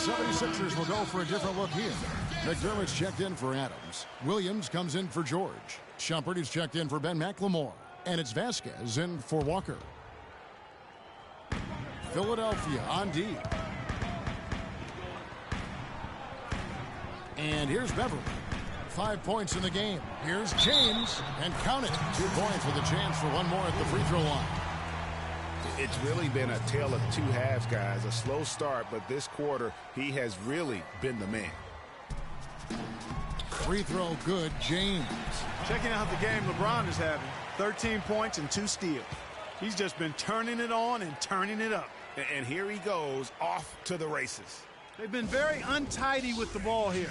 76ers will go for a different look here. McDermott's checked in for Adams. Williams comes in for George. Shumpert is checked in for Ben McLemore. And it's Vasquez in for Walker. Philadelphia on D. And here's Beverly. 5 points in the game. Here's James. And count it. 2 points with a chance for one more at the free throw line. It's really been a tale of two halves, guys. A slow start, but this quarter, he has really been the man. Free throw good, James. Checking out the game LeBron is having. 13 points and 2 steals. He's just been turning it on and turning it up. And here he goes, off to the races. They've been very untidy with the ball here.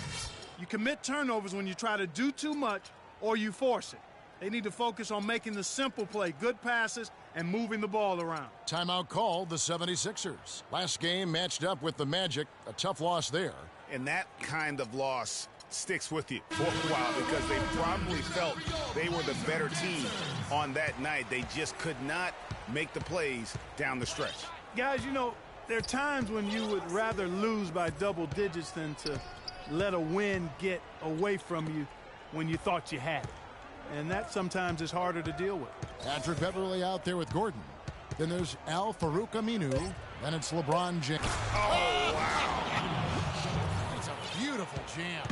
You commit turnovers when you try to do too much or you force it. They need to focus on making the simple play, good passes, and moving the ball around. Timeout called the 76ers. Last game matched up with the Magic. A tough loss there. And that kind of loss sticks with you for a while because they probably felt they were the better team on that night. They just could not make the plays down the stretch. Guys, you know, there are times when you would rather lose by double digits than to let a win get away from you when you thought you had it. And that sometimes is harder to deal with. Patrick Beverly out there with Gordon. Then there's Al Farouk Aminu. Then it's LeBron James. Oh, wow. It's a beautiful jam.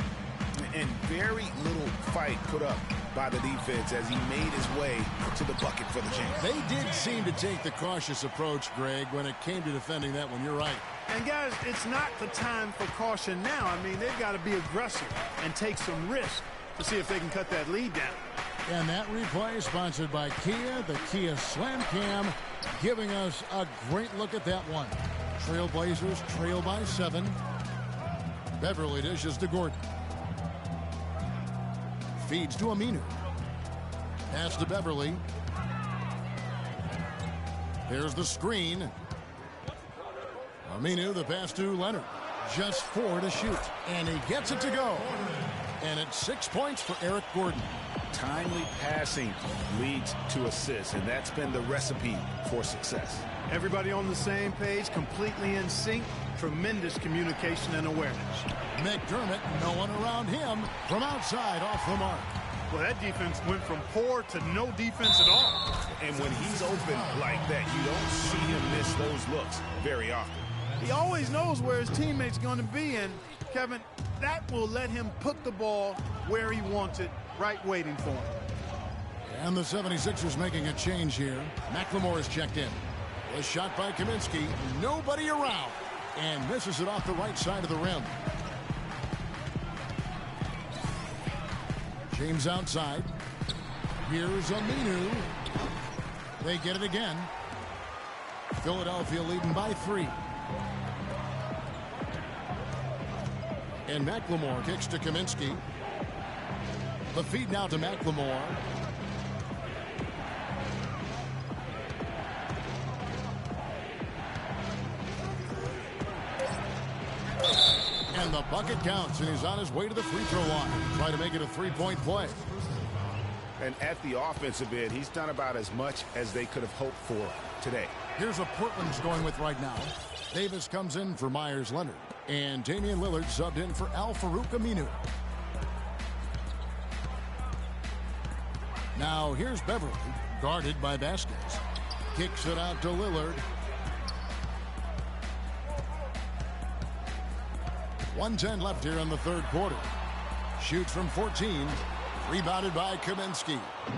And very little fight put up by the defense as he made his way to the bucket for the jam. They did seem to take the cautious approach, Greg, when it came to defending that one. You're right. And, guys, it's not the time for caution now. I mean, they've got to be aggressive and take some risk to see if they can cut that lead down. And that replay sponsored by Kia, the Kia Slam Cam, giving us a great look at that one. Trailblazers trail by 7. Beverly dishes to Gordon. Feeds to Aminu. Pass to Beverly. Here's the screen. Aminu, the pass to Leonard. Just 4 to shoot. And he gets it to go. And it's 6 points for Eric Gordon. Timely passing leads to assists, and that's been the recipe for success. Everybody on the same page, completely in sync. Tremendous communication and awareness. McDermott, no one around him, from outside off the mark. Well, that defense went from poor to no defense at all. And when he's open like that, you don't see him miss those looks very often. He always knows where his teammate's going to be, and, Kevin, that will let him put the ball where he wants it, right waiting for him. And the 76ers making a change here. McLemore is checked in. A shot by Kaminsky, nobody around, and misses it off the right side of the rim. James outside. Here's Aminu. They get it again. Philadelphia leading by 3. And McLemore kicks to Kaminsky. The feed now to McLemore. And the bucket counts, and he's on his way to the free throw line. Try to make it a 3-point play. And at the offensive end, he's done about as much as they could have hoped for today. Here's what Portland's going with right now. Davis comes in for Myers Leonard. And Damian Lillard subbed in for Al Farouk Aminu. Now here's Beverly, guarded by Vasquez. Kicks it out to Lillard. 1:10 left here in the third quarter. Shoots from 14. Rebounded by Kaminsky.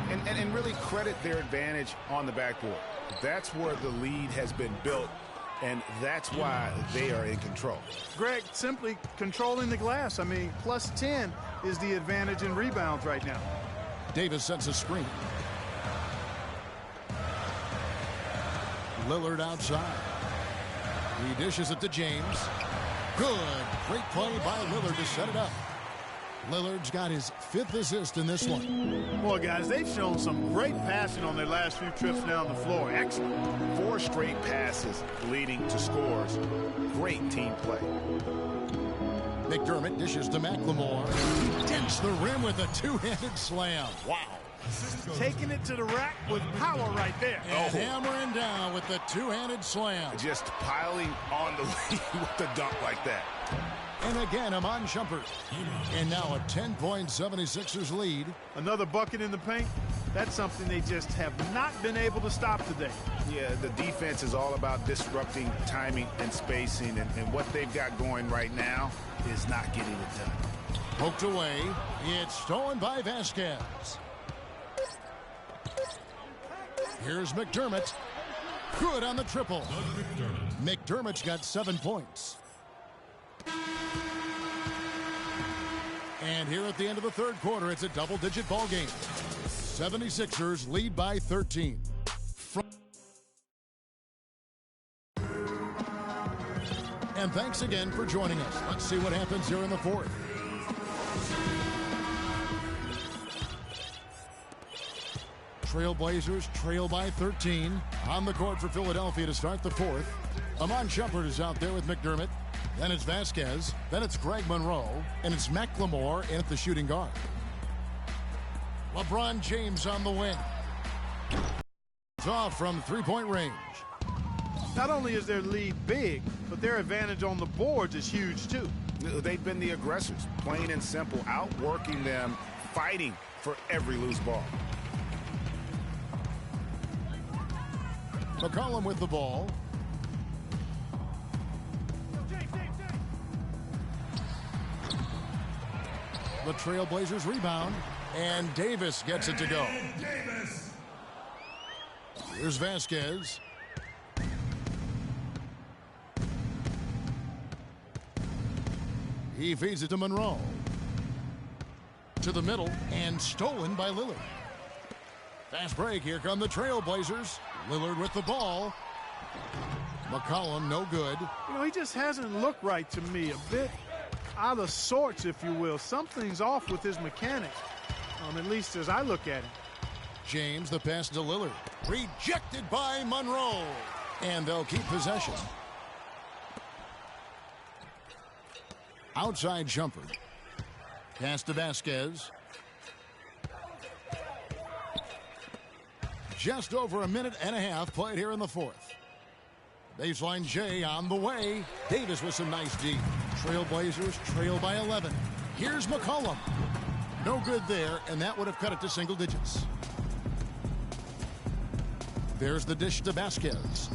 And really credit their advantage on the backboard. That's where the lead has been built, and that's why they are in control. Greg, simply controlling the glass. I mean, plus 10 is the advantage in rebounds right now. Davis sets a screen. Lillard outside. He dishes it to James. Good. Great play by Lillard to set it up. Lillard's got his 5th assist in this one. Boy, guys, they've shown some great passing on their last few trips down the floor. Excellent. 4 straight passes leading to scores. Great team play. McDermott dishes to McLemore. Dents the rim with a 2-handed slam. Wow. Taking it to the rack with power right there. And hammering down with the two-handed slam. Just piling on the lead with the dunk like that. And again, Iman Shumpert. And now a 10-point 76ers lead. Another bucket in the paint. That's something they just have not been able to stop today. Yeah, the defense is all about disrupting timing and spacing, and what they've got going right now is not getting it done. Poked away. It's stolen by Vasquez. Here's McDermott. Good on the triple. McDermott's got 7 points. And here at the end of the third quarter, it's a double-digit ball game. 76ers lead by 13. And thanks again for joining us. Let's see what happens here in the fourth. Trailblazers trail by 13. On the court for Philadelphia to start the fourth. Iman Shumpert is out there with McDermott. Then it's Vasquez. Then it's Greg Monroe. And it's McLemore in at the shooting guard. LeBron James on the wing. It's off from three-point range. Not only is their lead big, but their advantage on the boards is huge too. They've been the aggressors, plain and simple, outworking them, fighting for every loose ball. McCollum with the ball. The Trailblazers rebound, and Davis gets it to go. Here's Vasquez. He feeds it to Monroe. To the middle, and stolen by Lillard. Fast break, here come the Trailblazers. Lillard with the ball. McCollum, no good. You know, he just hasn't looked right to me. A bit out of sorts, if you will. Something's off with his mechanics, at least as I look at it. James, the pass to Lillard. Rejected by Monroe. And they'll keep possession. Outside Shumpert. Pass to Vasquez. Just over a minute and a half played here in the fourth. Baseline J on the way. Davis with some nice D. Trailblazers trail by 11. Here's McCollum. No good there, and that would have cut it to single digits. There's the dish to Vasquez.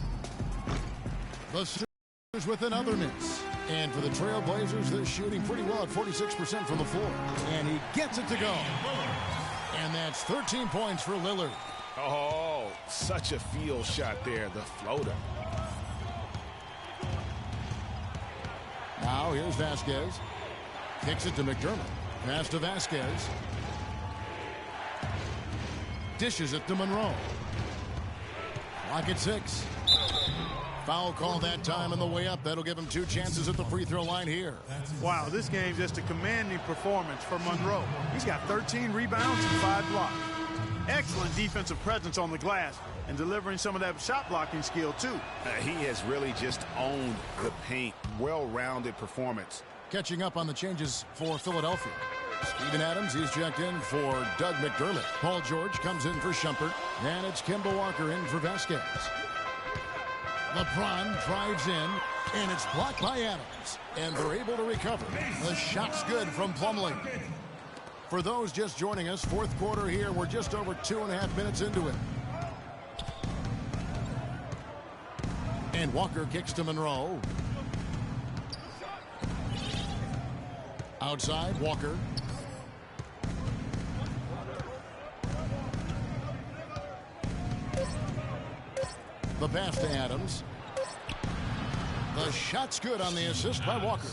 The Sixers with another miss. And for the Trailblazers, they're shooting pretty well at 46% from the floor. And he gets it to go. And that's 13 points for Lillard. Oh, such a field shot there, the floater. Now here's Vasquez. Kicks it to McDermott. Pass to Vasquez. Dishes it to Monroe. Clock at 6. Foul call that time on the way up. That'll give him 2 chances at the free throw line here. Wow, this game's just a commanding performance for Monroe. He's got 13 rebounds and 5 blocks. Excellent defensive presence on the glass and delivering some of that shot blocking skill too. He has really just owned the paint. Well-rounded performance. Catching up on the changes for Philadelphia. Steven Adams, he's checked in for Doug McDermott. Paul George comes in for Shumpert. And it's Kemba Walker in for Vasquez. LeBron drives in, and it's blocked by Adams. And they're able to recover. The shot's good from Plumlee. For those just joining us, fourth quarter here, we're just over 2.5 minutes into it. And Walker kicks to Monroe. Outside, Walker. The pass to Adams. The shot's good on the assist by Walker.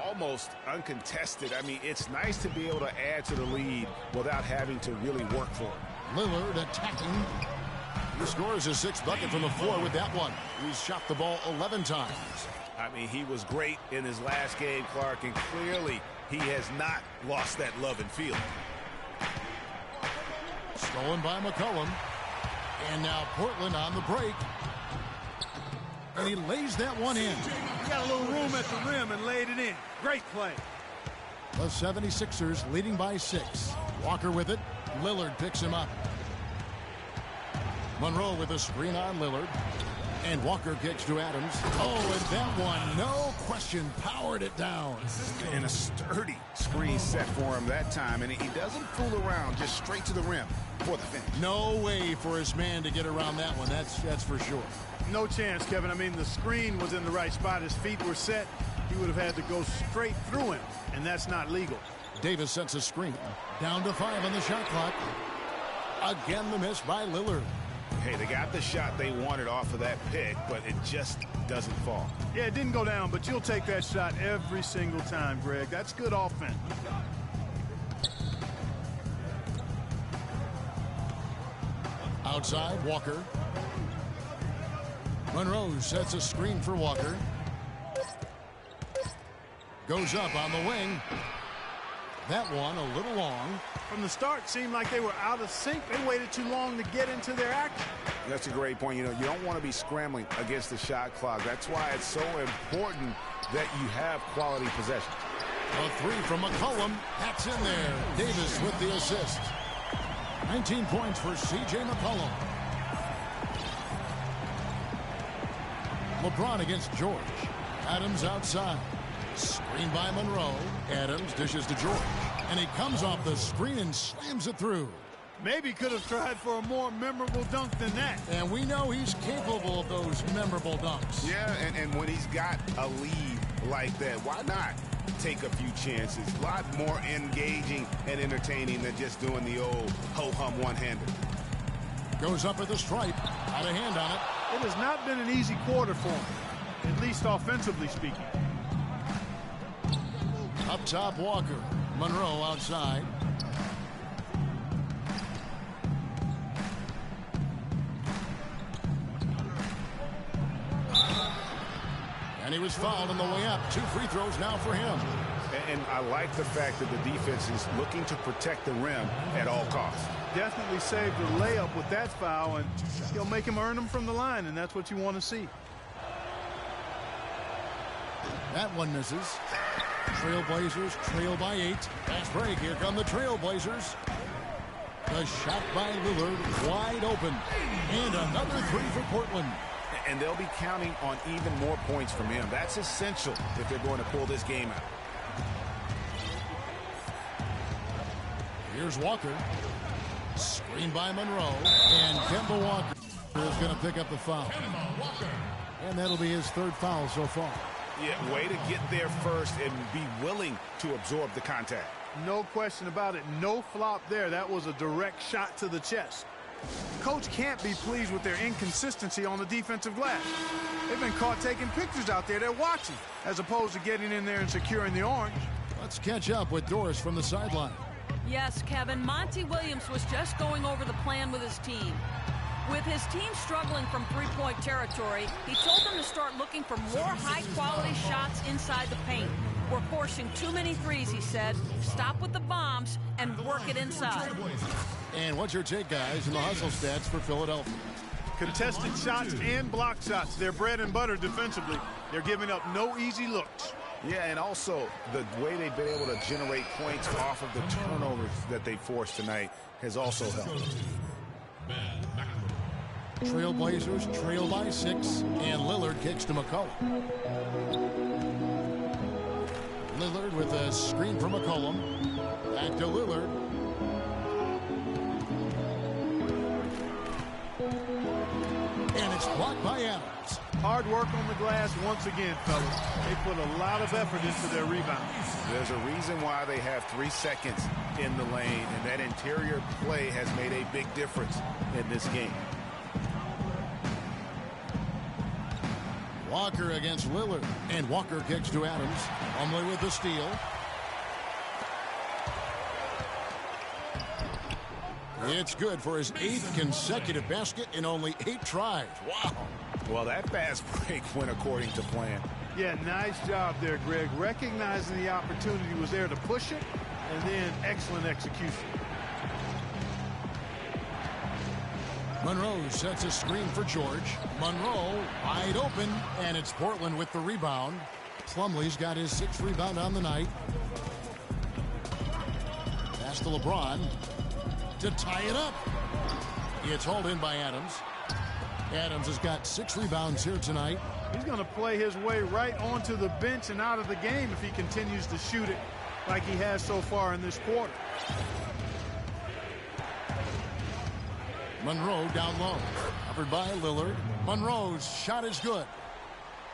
Almost uncontested. I mean, it's nice to be able to add to the lead without having to really work for it. Lillard attacking. He scores his 6th bucket from the floor with that one. He's shot the ball 11 times. I mean, he was great in his last game, Clark, and clearly he has not lost that love and feel. Stolen by McCollum. And now Portland on the break. And he lays that one in. He got a little room at the rim and laid it in. Great play. The 76ers leading by 6. Walker with it. Lillard picks him up. Monroe with a screen on Lillard. And Walker kicks to Adams. Oh, and that one, no question, powered it down. And a sturdy screen set for him that time. And he doesn't fool around, just straight to the rim for the finish. No way for his man to get around that one, that's for sure. No chance, Kevin. I mean, the screen was in the right spot. His feet were set. He would have had to go straight through him, and that's not legal. Davis sets a screen. Down to 5 on the shot clock. Again, the miss by Lillard. Hey, they got the shot they wanted off of that pick, but it just doesn't fall. Yeah, it didn't go down, but you'll take that shot every single time, Greg. That's good offense. Outside, Walker. Monroe sets a screen for Walker. Goes up on the wing. That one a little long. From the start, seemed like they were out of sync. They waited too long to get into their action. That's a great point. You know, you don't want to be scrambling against the shot clock. That's why it's so important that you have quality possession. A 3 from McCollum. That's in there. Davis with the assist. 19 points for C.J. McCollum. LeBron against George. Adams outside. Screen by Monroe. Adams dishes to George. And he comes off the screen and slams it through. Maybe could have tried for a more memorable dunk than that. And we know he's capable of those memorable dunks. Yeah, and when he's got a lead like that, why not take a few chances? A lot more engaging and entertaining than just doing the old ho-hum one-hander. Goes up at the stripe. Got a hand on it. It has not been an easy quarter for him, at least offensively speaking. Up top, Walker. Monroe outside. And he was fouled on the way up. 2 free throws now for him. And I like the fact that the defense is looking to protect the rim at all costs. Definitely saved the layup with that foul, and he'll make him earn them from the line, and that's what you want to see. That one misses. Trailblazers trail by 8. Fast break. Here come the Trailblazers. The shot by Lillard wide open. And another 3 for Portland. And they'll be counting on even more points from him. That's essential if they're going to pull this game out. Here's Walker. Screen by Monroe. And Kemba Walker is going to pick up the foul. And that'll be his 3rd foul so far. Yeah, way to get there first and be willing to absorb the contact. No question about it. No flop there. That was a direct shot to the chest. Coach can't be pleased with their inconsistency on the defensive glass. They've been caught taking pictures out there. They're watching, as opposed to getting in there and securing the orange. Let's catch up with Doris from the sideline. Yes, Kevin. Monty Williams was just going over the plan with his team. With his team struggling from three-point territory, he told them to start looking for more high-quality shots inside the paint. We're forcing too many threes, he said. Stop with the bombs and work it inside. And what's your take, guys, in the hustle stats for Philadelphia? Contested shots and block shots. They're bread and butter defensively. They're giving up no easy looks. Yeah, and also the way they've been able to generate points off of the turnovers that they forced tonight has also helped. Trailblazers trail by 6, and Lillard kicks to McCollum. Lillard with a screen for McCollum. Back to Lillard. And it's blocked by Adams. Hard work on the glass once again, fellas. They put a lot of effort into their rebound. There's a reason why they have 3 seconds in the lane, and that interior play has made a big difference in this game. Walker against Lillard, and Walker kicks to Adams. Plumlee with the steal. It's good for his 8th consecutive basket in only 8 tries. Wow. Well, that fast break went according to plan. Yeah, nice job there, Greg. Recognizing the opportunity was there to push it, and then excellent execution. Monroe sets a screen for George. Monroe wide open, and it's Portland with the rebound. Plumlee's got his 6th rebound on the night. Pass to LeBron. to tie it up. It's hauled in by Adams. Adams has got 6 rebounds here tonight. He's going to play his way right onto the bench and out of the game if he continues to shoot it like he has so far in this quarter. Monroe down low. Covered by Lillard. Monroe's shot is good.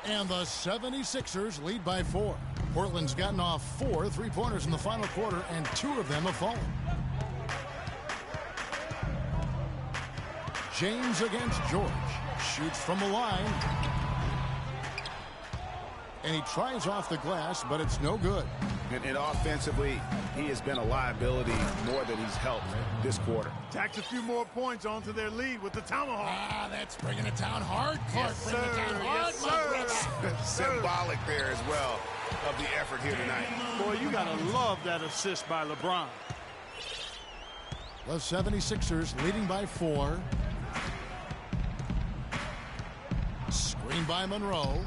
And the 76ers lead by 4. Portland's gotten off 4 3-pointers in the final quarter, and 2 of them have fallen. James against George. Shoots from the line. And he tries off the glass, but it's no good. And offensively, he has been a liability more than he's helped this quarter. Tacks a few more points onto their lead with the tomahawk. That's bringing it down hard, Clark. Yes, bringing it sir. down hard, Yes, my sir. Brits. Symbolic there as well of the effort here tonight. Boy, you got to love that assist by LeBron. The 76ers leading by 4. Screen by Monroe.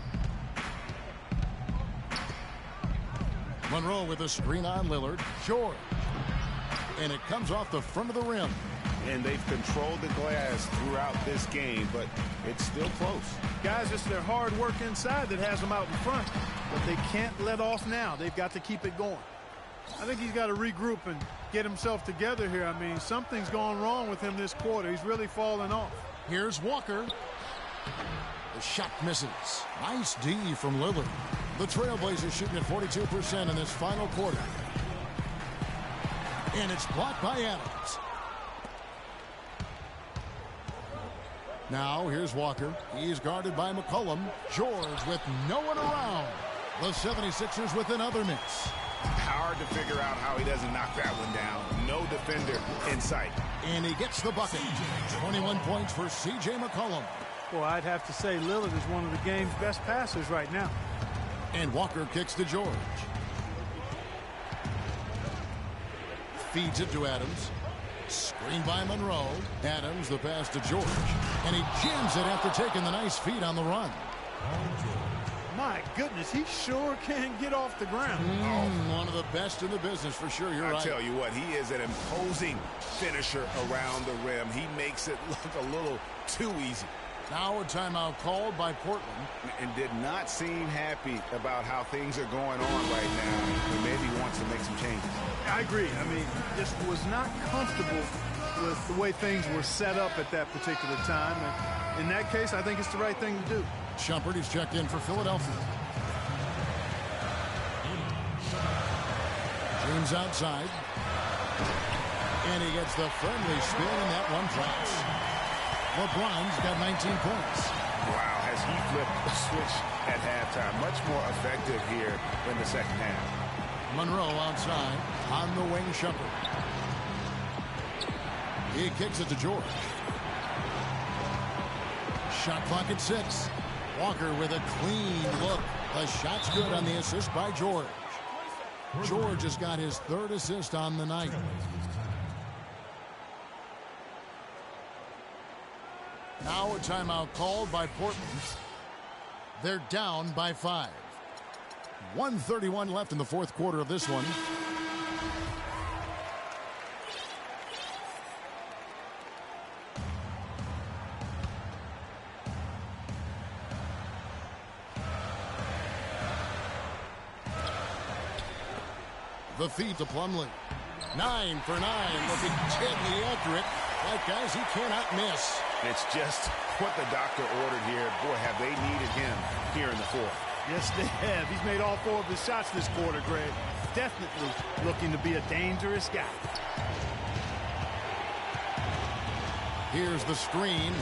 Monroe with a screen on Lillard. George. And it comes off the front of the rim. And they've controlled the glass throughout this game, but it's still close. Guys, it's their hard work inside that has them out in front. But they can't let off now. They've got to keep it going. I think he's got to regroup and get himself together here. I mean, something's gone wrong with him this quarter. He's really fallen off. Here's Walker. The shot misses. Nice D from Lillard. The Trailblazers shooting at 42% in this final quarter. And it's blocked by Adams. Now here's Walker. He's guarded by McCollum. George with no one around. The 76ers with another miss. Hard to figure out how he doesn't knock that one down. No defender in sight. And he gets the bucket. 21 points for C.J. McCollum. Well, I'd have to say Lillard is one of the game's best passers right now. And Walker kicks to George. Feeds it to Adams. Screen by Monroe. Adams, the pass to George. And he jams it after taking the nice feed on the run. My goodness, he sure can get off the ground. One of the best in the business for sure. You're right. I tell you what, he is an imposing finisher around the rim. He makes it look a little too easy. Now a timeout called by Portland. And did not seem happy about how things are going on right now. And maybe wants to make some changes. I agree. I mean, just was not comfortable with the way things were set up at that particular time. And in that case, I think it's the right thing to do. Shumpert is checked in for Philadelphia. James outside. And he gets the friendly spin, and that one drops. LeBron's got 19 points. Wow, has he flipped the switch at halftime. Much more effective here in the second half. Monroe outside. On the wing, Shumpert. He kicks it to George. Shot clock at 6. Walker with a clean look. The shot's good on the assist by George. George has got his 3rd assist on the night. Now a timeout called by Portland. They're down by 5. 1:31 left in the 4th quarter of this one. The feed to Plumlee. 9 for 9, looking deadly accurate. Like, guys, he cannot miss. It's just what the doctor ordered here. Boy, have they needed him here in the 4th. Yes, they have. He's made all 4 of his shots this quarter, Greg. Definitely looking to be a dangerous guy. Here's the screen.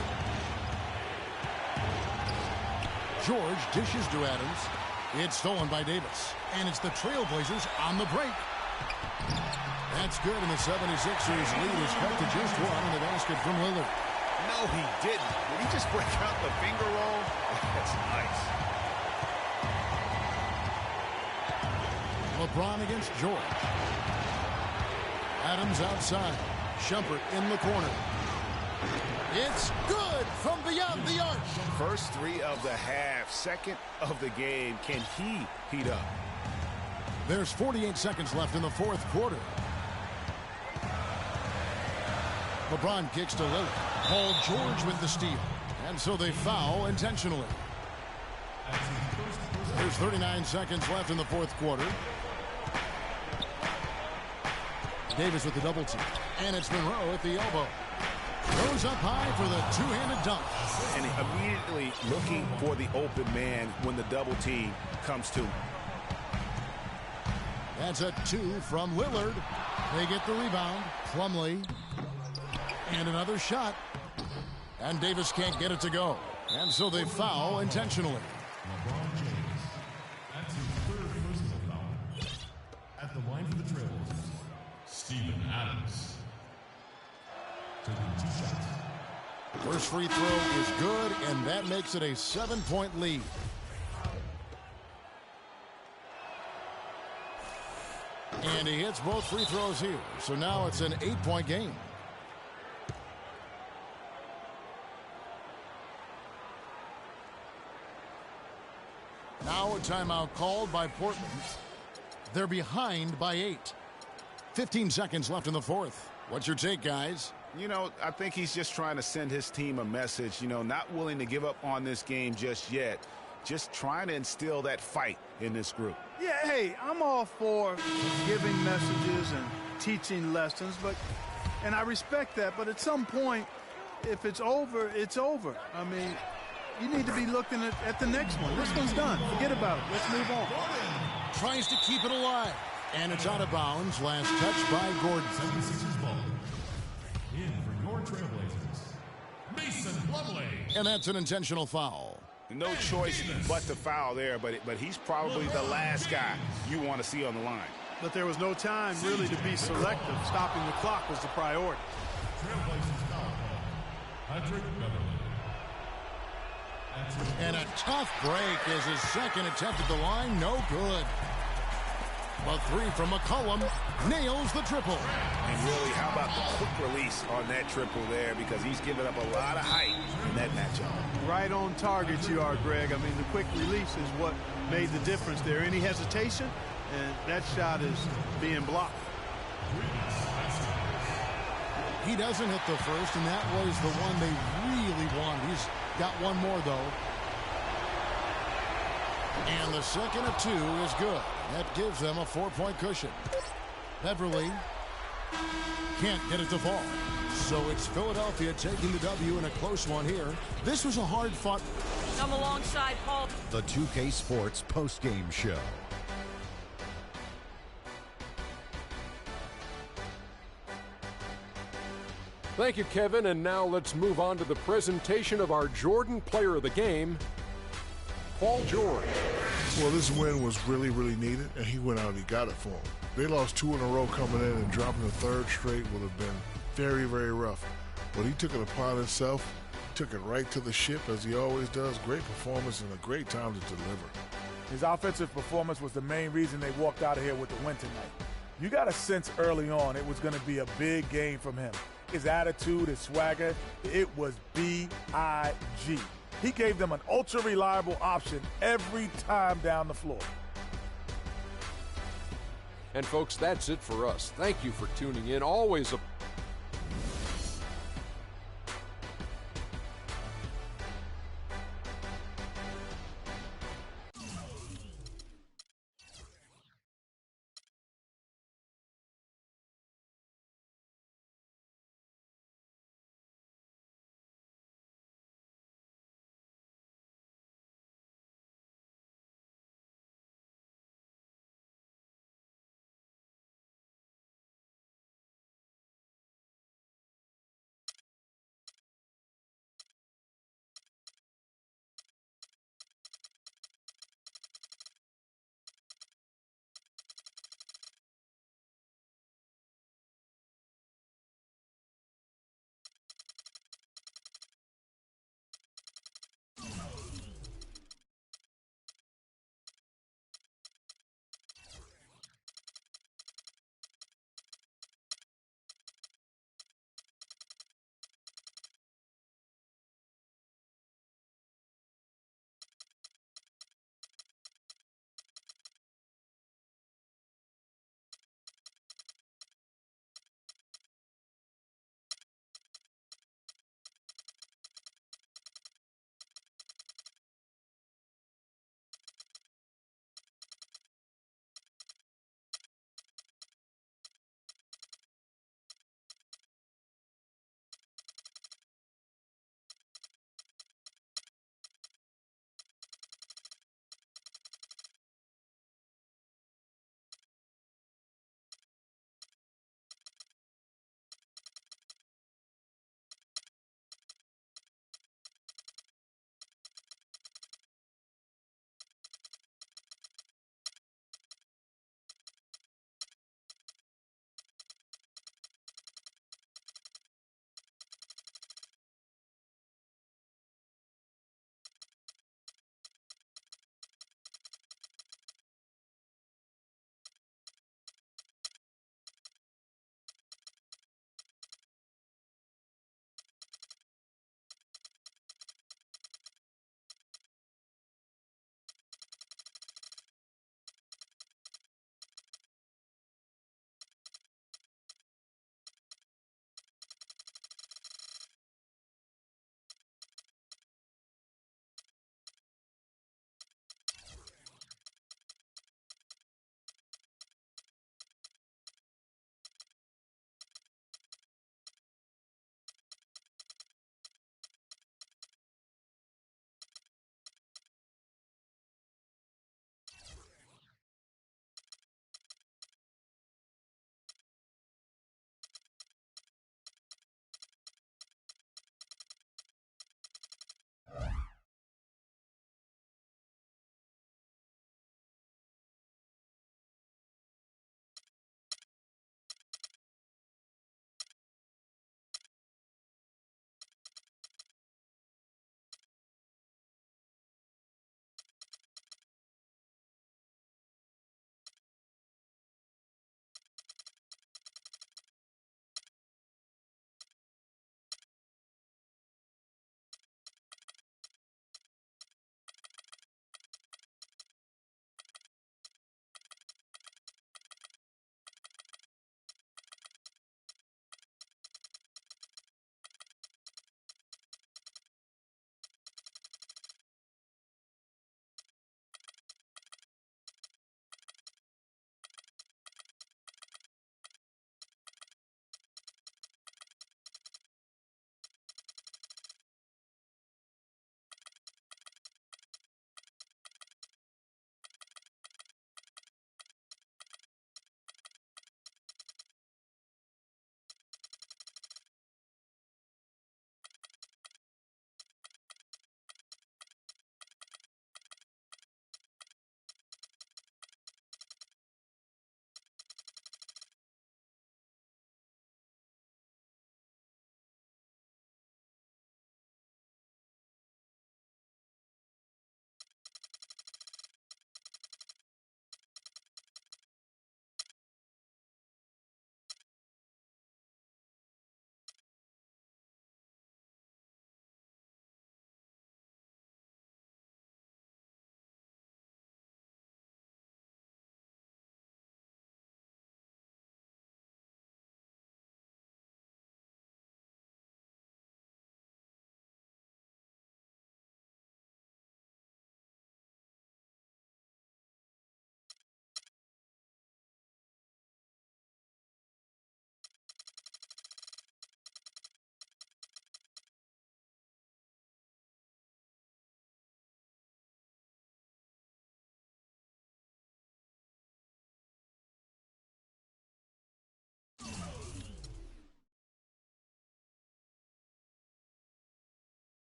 George dishes to Adams. It's stolen by Davis. And it's the Trailblazers on the break. That's good, and the 76ers lead is cut to just 1 in the basket from Lillard. No, he didn't. Did he just break out the finger roll? That's nice. LeBron against George. Adams outside. Shumpert in the corner. It's good from beyond the arc. First 3 of the half, 2nd of the game. Can he heat up? There's 48 seconds left in the 4th quarter. LeBron kicks to Lillard. Paul George with the steal. And so they foul intentionally. There's 39 seconds left in the fourth quarter. Davis with the double team. And it's Monroe at the elbow. Goes up high for the two-handed dunk. And immediately looking for the open man when the double team comes to him. That's a 2 from Lillard. They get the rebound. Plumlee. And another shot. And Davis can't get it to go. And so they foul intentionally. LeBron James. That's his third personal foul. At the line for the Trailblazers, Steven Adams. Taking 2 shots. First free throw is good, and that makes it a 7-point lead. And he hits both free throws here. So now it's an 8-point game. Now a timeout called by Portland. They're behind by 8. 15 seconds left in the fourth. What's your take, guys? You know, I think he's just trying to send his team a message, you know, not willing to give up on this game just yet. Just trying to instill that fight in this group. Yeah, hey, I'm all for giving messages and teaching lessons, and I respect that, but at some point, if it's over, it's over. I mean, you need to be looking at the next one. This one's done. Forget about it. Let's move on. Tries to keep it alive. And it's out of bounds. Last touch by Gordon. 76ers ball. In for your Trailblazers, Mason Plumlee. And that's an intentional foul. No choice but to foul there, but he's probably the last guy you want to see on the line. But there was no time really to be selective. Stopping the clock was the priority. Trailblazers foul. Patrick Beverly. And a tough break is his second attempt at the line. No good. But 3 from McCollum nails the triple. And really, how about the quick release on that triple there, because he's given up a lot of height in that matchup. Right on target you are, Greg. I mean, the quick release is what made the difference there. Any hesitation, and that shot is being blocked. He doesn't hit the first, and that was the one they really wanted. He's got one more, though. And the second of 2 is good. That gives them a 4-point cushion. Beverly can't get it to fall. So it's Philadelphia taking the W in a close one here. This was a hard-fought. Come alongside Paul. The 2K Sports postgame show. Thank you, Kevin. And now let's move on to the presentation of our Jordan Player of the Game, Paul George. Well, this win was really, really needed, and he went out and he got it for them. They lost 2 in a row coming in, and dropping the third straight would have been very, very rough. But he took it upon himself, took it right to the ship, as he always does. Great performance and a great time to deliver. His offensive performance was the main reason they walked out of here with the win tonight. You got a sense early on it was going to be a big game from him. His attitude, his swagger, it was B-I-G. He gave them an ultra-reliable option every time down the floor. And folks, that's it for us. Thank you for tuning in. Always a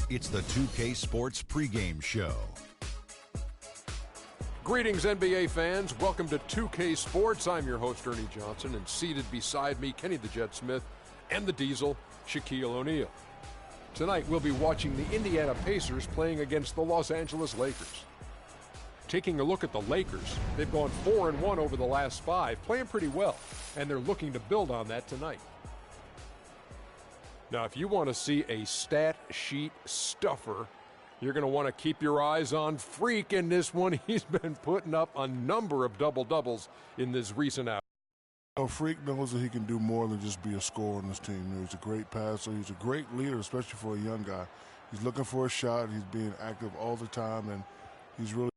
It's the 2K Sports pregame show. Greetings, NBA fans. Welcome to 2K Sports. I'm your host, Ernie Johnson, and seated beside me, Kenny the Jet Smith and the Diesel, Shaquille O'Neal. Tonight, we'll be watching the Indiana Pacers playing against the Los Angeles Lakers. Taking a look at the Lakers, they've gone 4-1 over the last 5, playing pretty well, and they're looking to build on that tonight. Now, if you want to see a stat sheet stuffer, you're going to want to keep your eyes on Freak in this one. He's been putting up a number of double-doubles in this recent hour. Freak knows that he can do more than just be a scorer on this team. He's a great passer. He's a great leader, especially for a young guy. He's looking for a shot. He's being active all the time, and he's really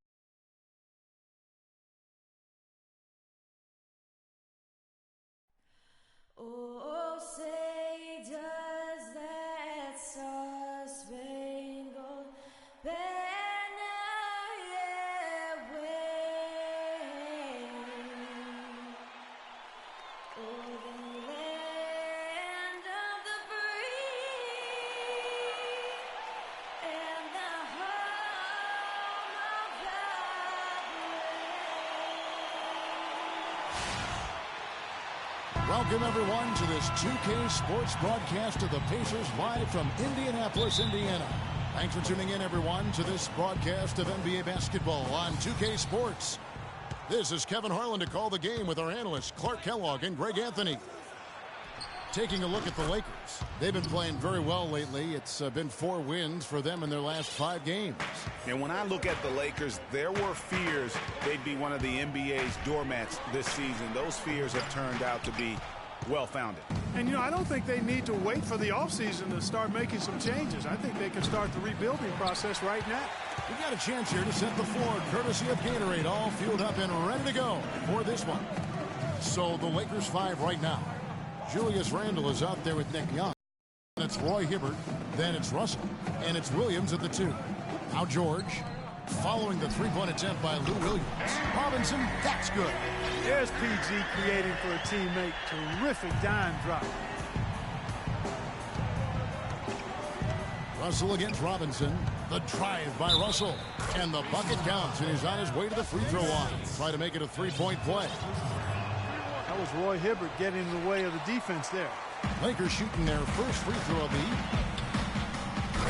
Welcome, everyone, to this 2K Sports broadcast of the Pacers live from Indianapolis, Indiana. Thanks for tuning in, everyone, to this broadcast of NBA basketball on 2K Sports. This is Kevin Harlan to call the game with our analysts Clark Kellogg and Greg Anthony. Taking a look at the Lakers. They've been playing very well lately. It's been 4 wins for them in their last 5 games. And when I look at the Lakers, there were fears they'd be one of the NBA's doormats this season. Those fears have turned out to be well-founded. And, you know, I don't think they need to wait for the offseason to start making some changes. I think they can start the rebuilding process right now. We've got a chance here to set the floor, courtesy of Gatorade, all fueled up and ready to go for this one. So the Lakers 5 right now. Julius Randle is out there with Nick Young. It's Roy Hibbert, then it's Russell, and it's Williams at the 2. Now George, following the three-point attempt by Lou Williams. Robinson, that's good. There's PG creating for a teammate. Terrific dime drop. Russell against Robinson. The drive by Russell. And the bucket counts, and he's on his way to the free throw line. Try to make it a three-point play. That was Roy Hibbert getting in the way of the defense there. Lakers shooting their first free throw of the evening.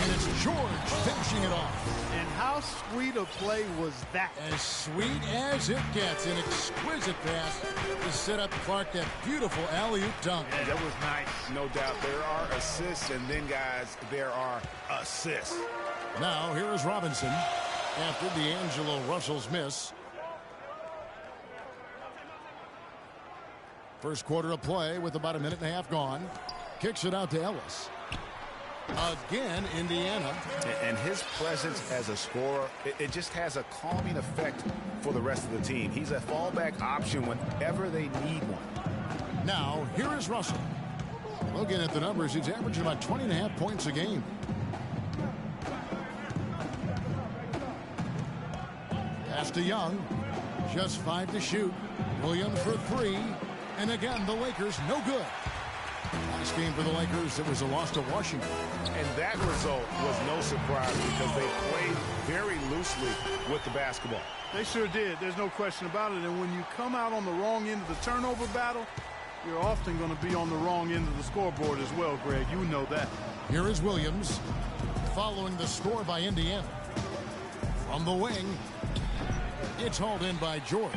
And it's George finishing it off. And how sweet a play was that? As sweet as it gets. An exquisite pass to set up Clark that beautiful alley-oop dunk. Yeah, that was nice. No doubt there are assists, and then, guys, there are assists. Now, here is Robinson after D'Angelo Russell's miss. First quarter of play with about a minute and a half gone. Kicks it out to Ellis. Again, Indiana. And his presence as a scorer, it just has a calming effect for the rest of the team. He's a fallback option whenever they need one. Now, here is Russell. Looking at the numbers, he's averaging about 20.5 points a game. Pass to Young. Just 5 to shoot. Williams for 3. And again, the Lakers, no good. Last game for the Lakers, it was a loss to Washington. And that result was no surprise because they played very loosely with the basketball. They sure did. There's no question about it. And when you come out on the wrong end of the turnover battle, you're often going to be on the wrong end of the scoreboard as well, Greg. You know that. Here is Williams following the score by Indiana. From the wing, it's hauled in by George.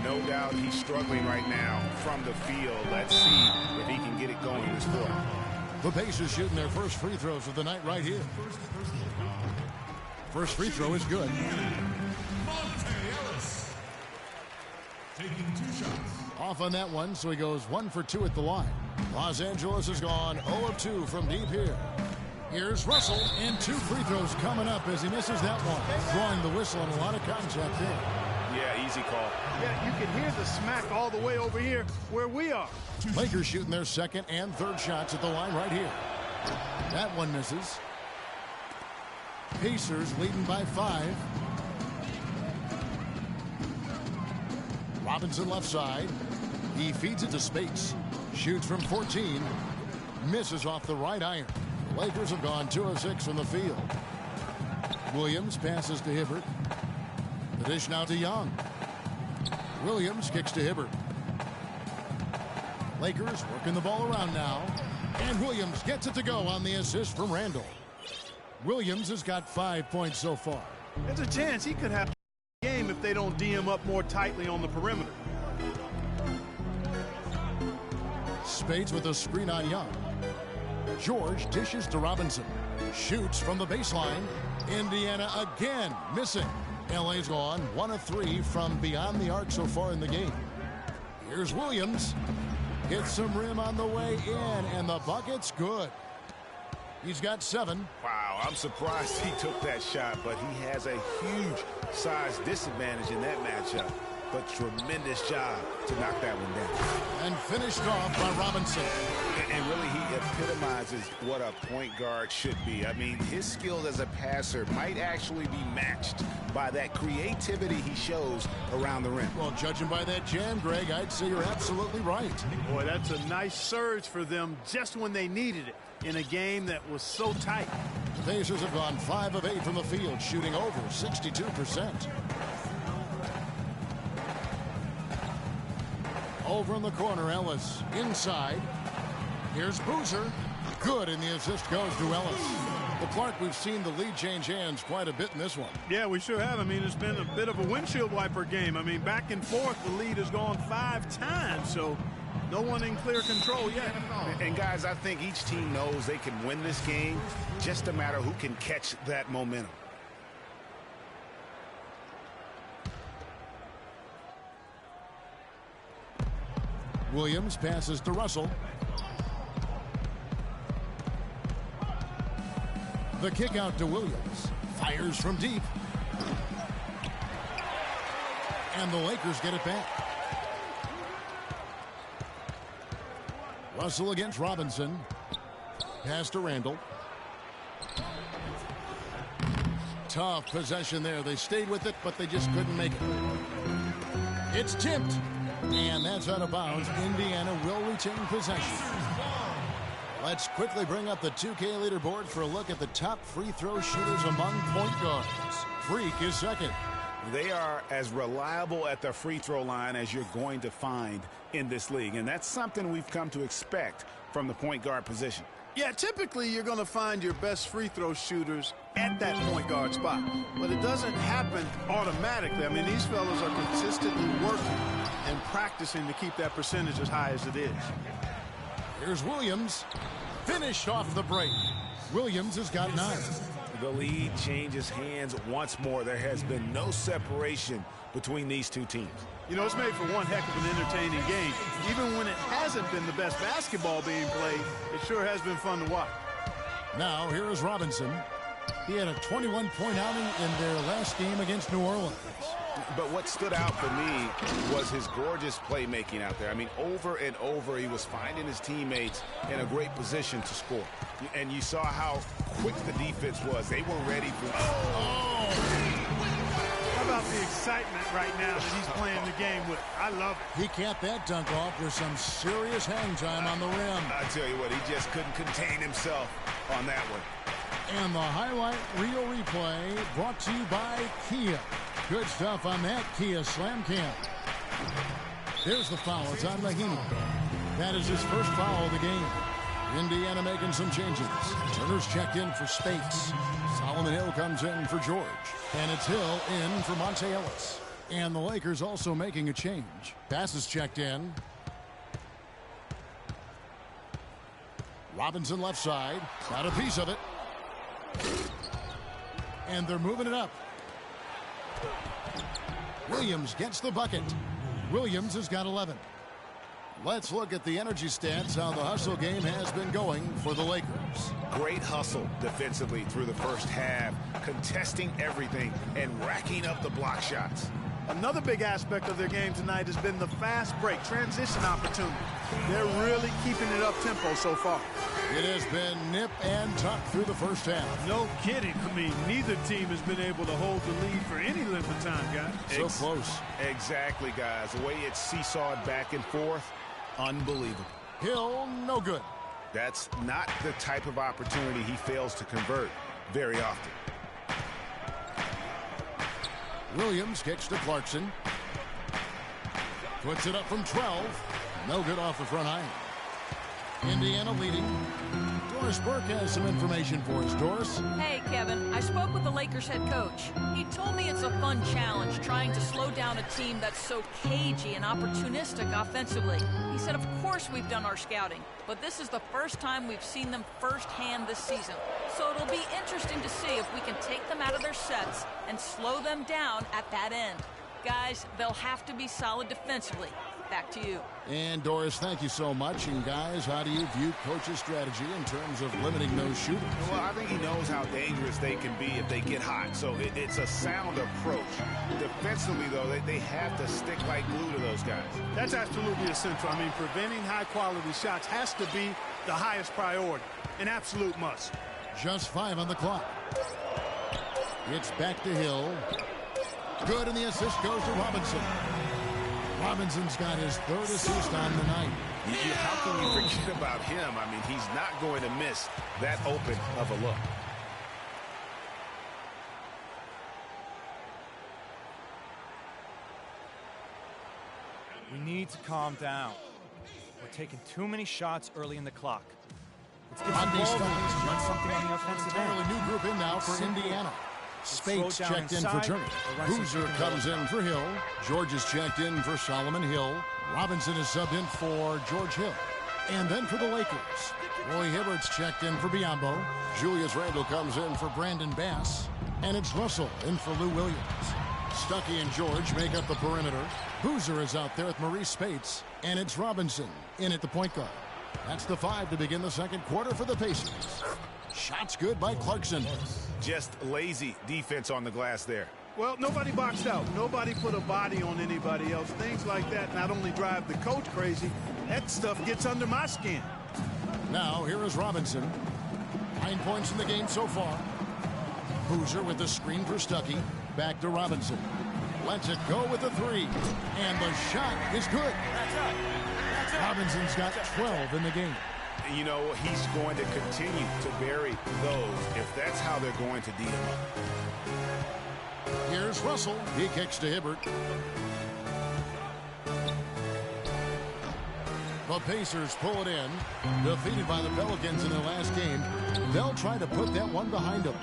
No doubt he's struggling right now from the field. Let's see if he can get it going this quarter. The Pacers shooting their first free throws of the night right here. First free throw is good. Taking 2 shots. Off on that one, so he goes 1 for 2 at the line. Los Angeles has gone 0 of 2 from deep here. Here's Russell, and 2 free throws coming up as he misses that one. Drawing the whistle and a lot of contact there. Yeah, easy call. Yeah, you can hear the smack all the way over here where we are. Lakers shooting their second and third shots at the line right here. That one misses. Pacers leading by 5. Robinson left side. He feeds it to Spates. Shoots from 14. Misses off the right iron. Lakers have gone 2 of 6 from the field. Williams passes to Hibbert. The dish now to Young. Williams kicks to Hibbert. Lakers working the ball around now. And Williams gets it to go on the assist from Randall. Williams has got 5 points so far. There's a chance he could have a game if they don't D him up more tightly on the perimeter. Spades with a screen on Young. George dishes to Robinson. Shoots from the baseline. Indiana again missing. LA's gone 1 of 3 from beyond the arc so far in the game. Here's Williams. Gets some rim on the way in, and the bucket's good. He's got 7. Wow, I'm surprised he took that shot, but he has a huge size disadvantage in that matchup. But tremendous job to knock that one down. And finished off by Robinson. And really, he epitomizes what a point guard should be. I mean, his skills as a passer might actually be matched by that creativity he shows around the rim. Well, judging by that jam, Greg, I'd say you're absolutely right. Boy, that's a nice surge for them just when they needed it in a game that was so tight. The Pacers have gone 5 of 8 from the field, shooting over 62%. Over in the corner, Ellis inside. Here's Boozer. Good, and the assist goes to Ellis. Well, Clark, we've seen the lead change hands quite a bit in this one. Yeah, we sure have. I mean, it's been a bit of a windshield wiper game. I mean, back and forth, the lead has gone 5 times, so no one in clear control yet. And, guys, I think each team knows they can win this game, just a matter who can catch that momentum. Williams passes to Russell. The kick out to Williams. Fires from deep. And the Lakers get it back. Russell against Robinson. Pass to Randall. Tough possession there. They stayed with it, but they just couldn't make it. It's tipped. And that's out of bounds. Indiana will retain possession. Let's quickly bring up the 2K leaderboard for a look at the top free throw shooters among point guards. Freak is second. They are as reliable at the free throw line as you're going to find in this league. And that's something we've come to expect from the point guard position. Yeah, typically you're going to find your best free throw shooters at that point guard spot. But it doesn't happen automatically. I mean, these fellas are consistently working and practicing to keep that percentage as high as it is. Here's Williams. Finished off the break. Williams has got 9. The lead changes hands once more. There has been no separation between these two teams. You know, it's made for one heck of an entertaining game. Even when it hasn't been the best basketball being played, it sure has been fun to watch. Now, here is Robinson. He had a 21-point outing in their last game against New Orleans. But what stood out for me was his gorgeous playmaking out there. I mean, over and over, he was finding his teammates in a great position to score. And you saw how quick the defense was. They were ready for... How about the excitement right now that he's playing the game with? I love it. He capped that dunk off with some serious hang time on the rim. I tell you what, he just couldn't contain himself on that one. And the highlight reel replay brought to you by Kia. Good stuff on that Kia Slam Cam. There's the foul. It's on Mahinmi. That is his first foul of the game. Indiana making some changes. Turner's checked in for Spates. Solomon Hill comes in for George. And it's Hill in for Monte Ellis. And the Lakers also making a change. Passes checked in. Robinson left side. Got a piece of it. And they're moving it up. Williams gets the bucket. Williams has got 11. Let's look at the energy stats, how the hustle game has been going for the Lakers. Great hustle defensively through the first half, contesting everything and racking up the block shots. Another big aspect of their game tonight has been the fast break, transition opportunity. They're really keeping it up tempo so far. It has been nip and tuck through the first half. No kidding. I mean, neither team has been able to hold the lead for any length of time, guys. So close. Exactly, guys. The way it's seesawed back and forth, unbelievable. Hill, no good. That's not the type of opportunity he fails to convert very often. Williams kicks to Clarkson. Puts it up from 12. No good off the front iron. Indiana leading. Doris Burke has some information for us. Doris? Hey, Kevin. I spoke with the Lakers head coach. He told me it's a fun challenge trying to slow down a team that's so cagey and opportunistic offensively. He said, of course we've done our scouting, but this is the first time we've seen them firsthand this season. So it'll be interesting to see if we can take them out of their sets and slow them down at that end. Guys, they'll have to be solid defensively. Back to you. And Doris, thank you so much. And guys, how do you view coach's strategy in terms of limiting those shooters? Well, I think he knows how dangerous they can be if they get hot. So it's a sound approach. Defensively, though, they have to stick like glue to those guys. That's absolutely essential. I mean, preventing high-quality shots has to be the highest priority. An absolute must. Just 5 on the clock. It's back to Hill. Good, and the assist goes to Robinson. Robinson's got his 3rd assist on the night. How can you forget about him? I mean, he's not going to miss that open of a look. We need to calm down. We're taking too many shots early in the clock. Let's get some ball to run something on the offensive end. A new group in now for Indiana. Spates checked in for Turner. Boozer comes in for Hill. George is checked in for Solomon Hill. Robinson is subbed in for George Hill. And then for the Lakers, Roy Hibbert's checked in for Biyombo. Julius Randle comes in for Brandon Bass. And it's Russell in for Lou Williams. Stuckey and George make up the perimeter. Boozer is out there with Maurice Spates. And it's Robinson in at the point guard. That's the 5 to begin the second quarter for the Pacers. Shots good by Clarkson. Just lazy defense on the glass there. Well, nobody boxed out. Nobody put a body on anybody else. Things like that not only drive the coach crazy, that stuff gets under my skin. Now, here is Robinson. 9 points in the game so far. Boozer with the screen for Stuckey. Back to Robinson. Lets it go with the 3. And the shot is good. Robinson's got 12 in the game. You know, he's going to continue to bury those if that's how they're going to deal him up. Here's Russell. He kicks to Hibbert. The Pacers pull it in. Defeated by the Pelicans in their last game. They'll try to put that one behind them.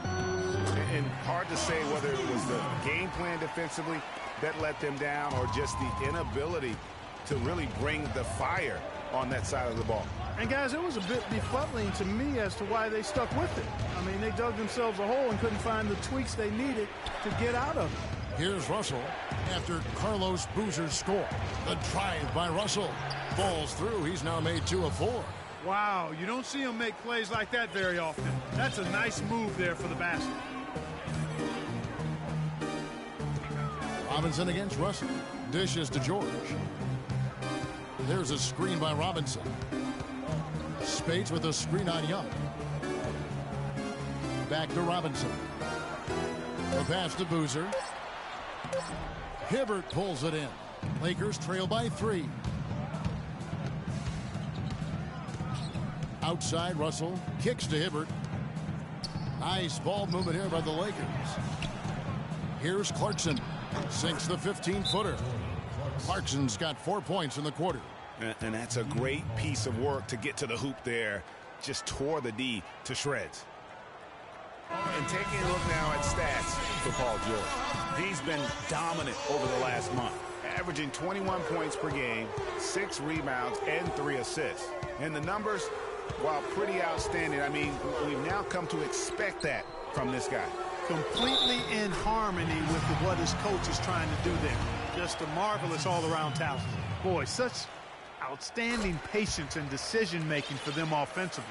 And hard to say whether it was the game plan defensively that let them down or just the inability to really bring the fire on that side of the ball. And guys, it was a bit befuddling to me as to why they stuck with it. I mean, they dug themselves a hole and couldn't find the tweaks they needed to get out of it. Here's Russell after Carlos Boozer's score. The drive by Russell. Falls through. He's now made 2 of 4. Wow, you don't see him make plays like that very often. That's a nice move there for the basket. Robinson against Russell. Dishes to George. There's a screen by Robinson. Spates with a screen on Young. Back to Robinson. The pass to Boozer. Hibbert pulls it in. Lakers trail by 3. Outside, Russell kicks to Hibbert. Nice ball movement here by the Lakers. Here's Clarkson. Sinks the 15-footer. Clarkson's got 4 points in the quarter. And that's a great piece of work to get to the hoop there. Just tore the D to shreds. And taking a look now at stats for Paul George. He's been dominant over the last month, averaging 21 points per game, 6 rebounds, and 3 assists. And the numbers, while pretty outstanding, I mean, we've now come to expect that from this guy. Completely in harmony with what his coach is trying to do there. Just a marvelous all-around talent. Boy, such outstanding patience and decision-making for them offensively.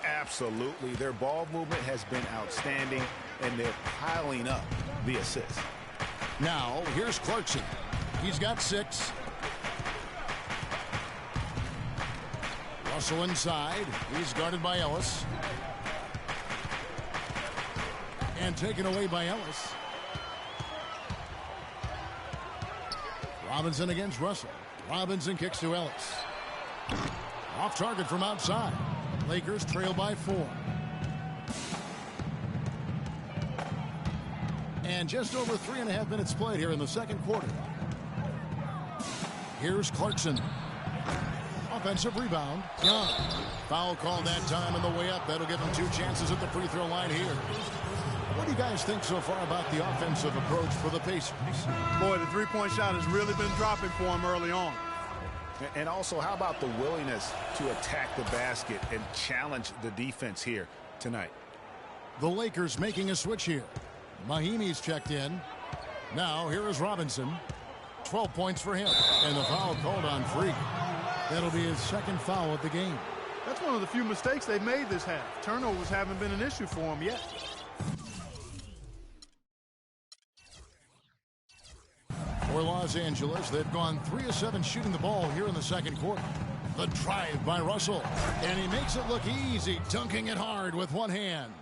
Absolutely. Their ball movement has been outstanding, and they're piling up the assists. Now, here's Clarkson. He's got 6. Russell inside. He's guarded by Ellis. And taken away by Ellis. Robinson against Russell. Robinson kicks to Ellis. Off target from outside. Lakers trail by 4. And just over 3.5 minutes played here in the second quarter. Here's Clarkson. Offensive rebound. Young. Foul called that time on the way up. That'll give him 2 chances at the free throw line here. What do you guys think so far about the offensive approach for the Pacers? Boy, the three-point shot has really been dropping for him early on. And also, how about the willingness to attack the basket and challenge the defense here tonight? The Lakers making a switch here. Mahimi's checked in. Now, here is Robinson. 12 points for him. And the foul called on Freak. That'll be his second foul of the game. That's one of the few mistakes they've made this half. Turnovers haven't been an issue for him yet. For Los Angeles, they've gone 3 of 7 shooting the ball here in the second quarter. The drive by Russell. And he makes it look easy, dunking it hard with one hand.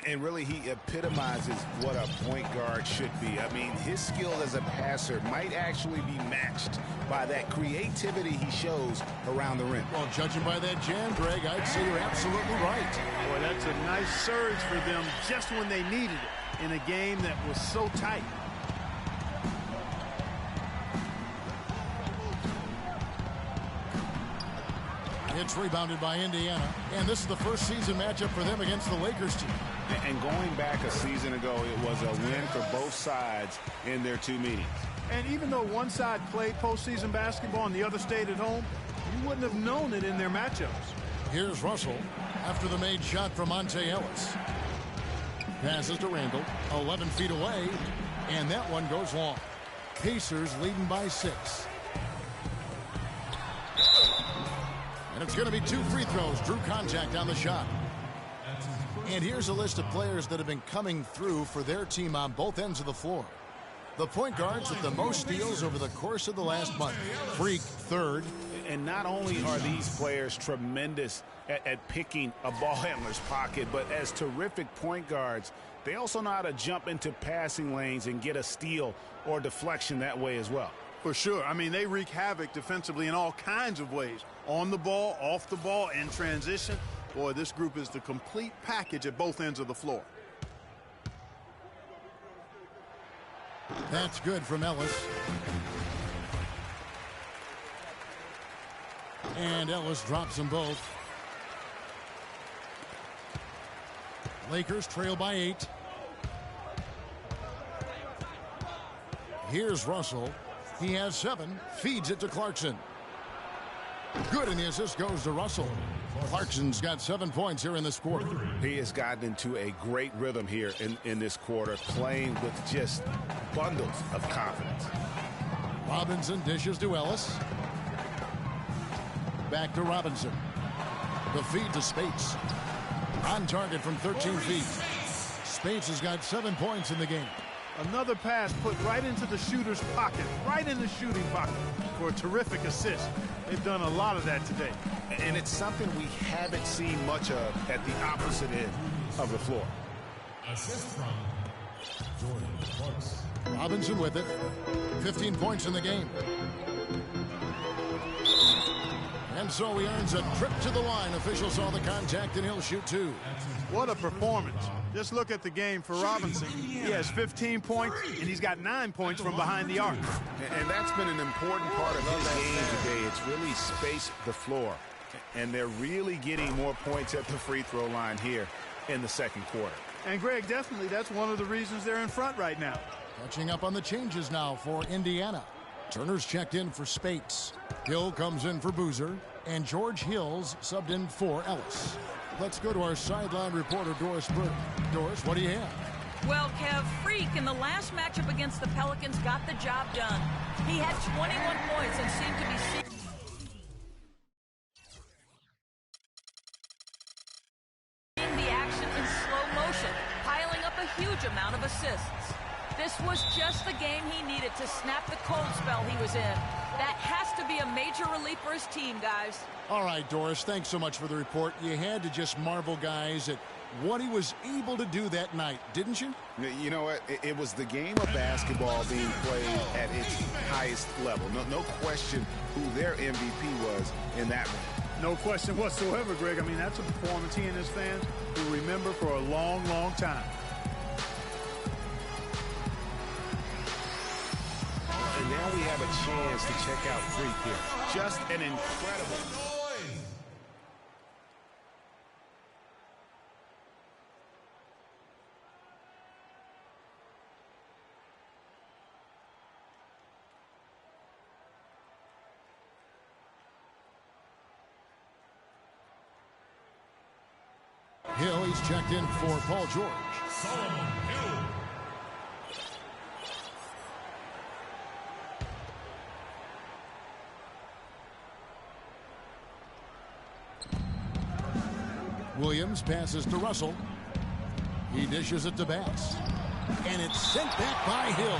And really, he epitomizes what a point guard should be. I mean, his skill as a passer might actually be matched by that creativity he shows around the rim. Well, judging by that jam, Greg, I'd say you're absolutely right. Boy, that's a nice surge for them just when they needed it in a game that was so tight. It's rebounded by Indiana, and this is the first season matchup for them against the Lakers team. And going back a season ago, it was a win for both sides in their 2 meetings. And even though one side played postseason basketball and the other stayed at home, you wouldn't have known it in their matchups. Here's Russell after the made shot from Monte Ellis. Passes to Randall, 11 feet away, and that one goes long. Pacers leading by 6. And it's going to be 2 free throws. Drew contact on the shot. And here's a list of players that have been coming through for their team on both ends of the floor. The point guards with the most steals over the course of the last month. Freak, 3rd. And not only are these players tremendous at picking a ball handler's pocket, but as terrific point guards, they also know how to jump into passing lanes and get a steal or deflection that way as well. For sure. I mean, they wreak havoc defensively in all kinds of ways. On the ball, off the ball, in transition. Boy, this group is the complete package at both ends of the floor. That's good from Ellis. And Ellis drops them both. Lakers trail by 8. Here's Russell. He has 7. Feeds it to Clarkson. Good, and the assist goes to Russell. Clarkson's got 7 points here in this quarter. He has gotten into a great rhythm here in this quarter, playing with just bundles of confidence. Robinson dishes to Ellis. Back to Robinson. The feed to Spates. On target from 13 feet. Spates has got 7 points in the game. Another pass put right into the shooter's pocket, right in the shooting pocket for a terrific assist. They've done a lot of that today. And it's something we haven't seen much of at the opposite end of the floor. Assist from Jordan Clarkson. Robinson with it. 15 points in the game. And so he earns a trip to the line. Officials saw the contact, and he'll shoot 2. What a performance. Just look at the game for Robinson. He has 15 points, and he's got 9 points from behind the arc. And that's been an important part of his game today. It's really spaced the floor. And they're really getting more points at the free throw line here in the second quarter. And, Greg, definitely that's one of the reasons they're in front right now. Catching up on the changes now for Indiana. Turner's checked in for Spates. Hill comes in for Boozer. And George Hill's subbed in for Ellis. Let's go to our sideline reporter, Doris Burke. Doris, what do you have? Well, Kev, Freak in the last matchup against the Pelicans got the job done. He had 21 points and seemed to be seeing the action in slow motion, piling up a huge amount of assists. This was just the game he needed to snap the cold spell he was in. That has to be a major relief for his team, guys. All right, Doris, thanks so much for the report. You had to just marvel, guys, at what he was able to do that night, didn't you? You know what? It was the game of basketball being played at its highest level. No question who their MVP was in that one. No question whatsoever, Greg. I mean, that's a performance he and his fans will remember for a long, long time. And now we have a chance to check out free kick. Just an incredible. Hill, he's checked in for Paul George. Solomon Hill. Williams passes to Russell. He dishes it to Bass. And it's sent back by Hill.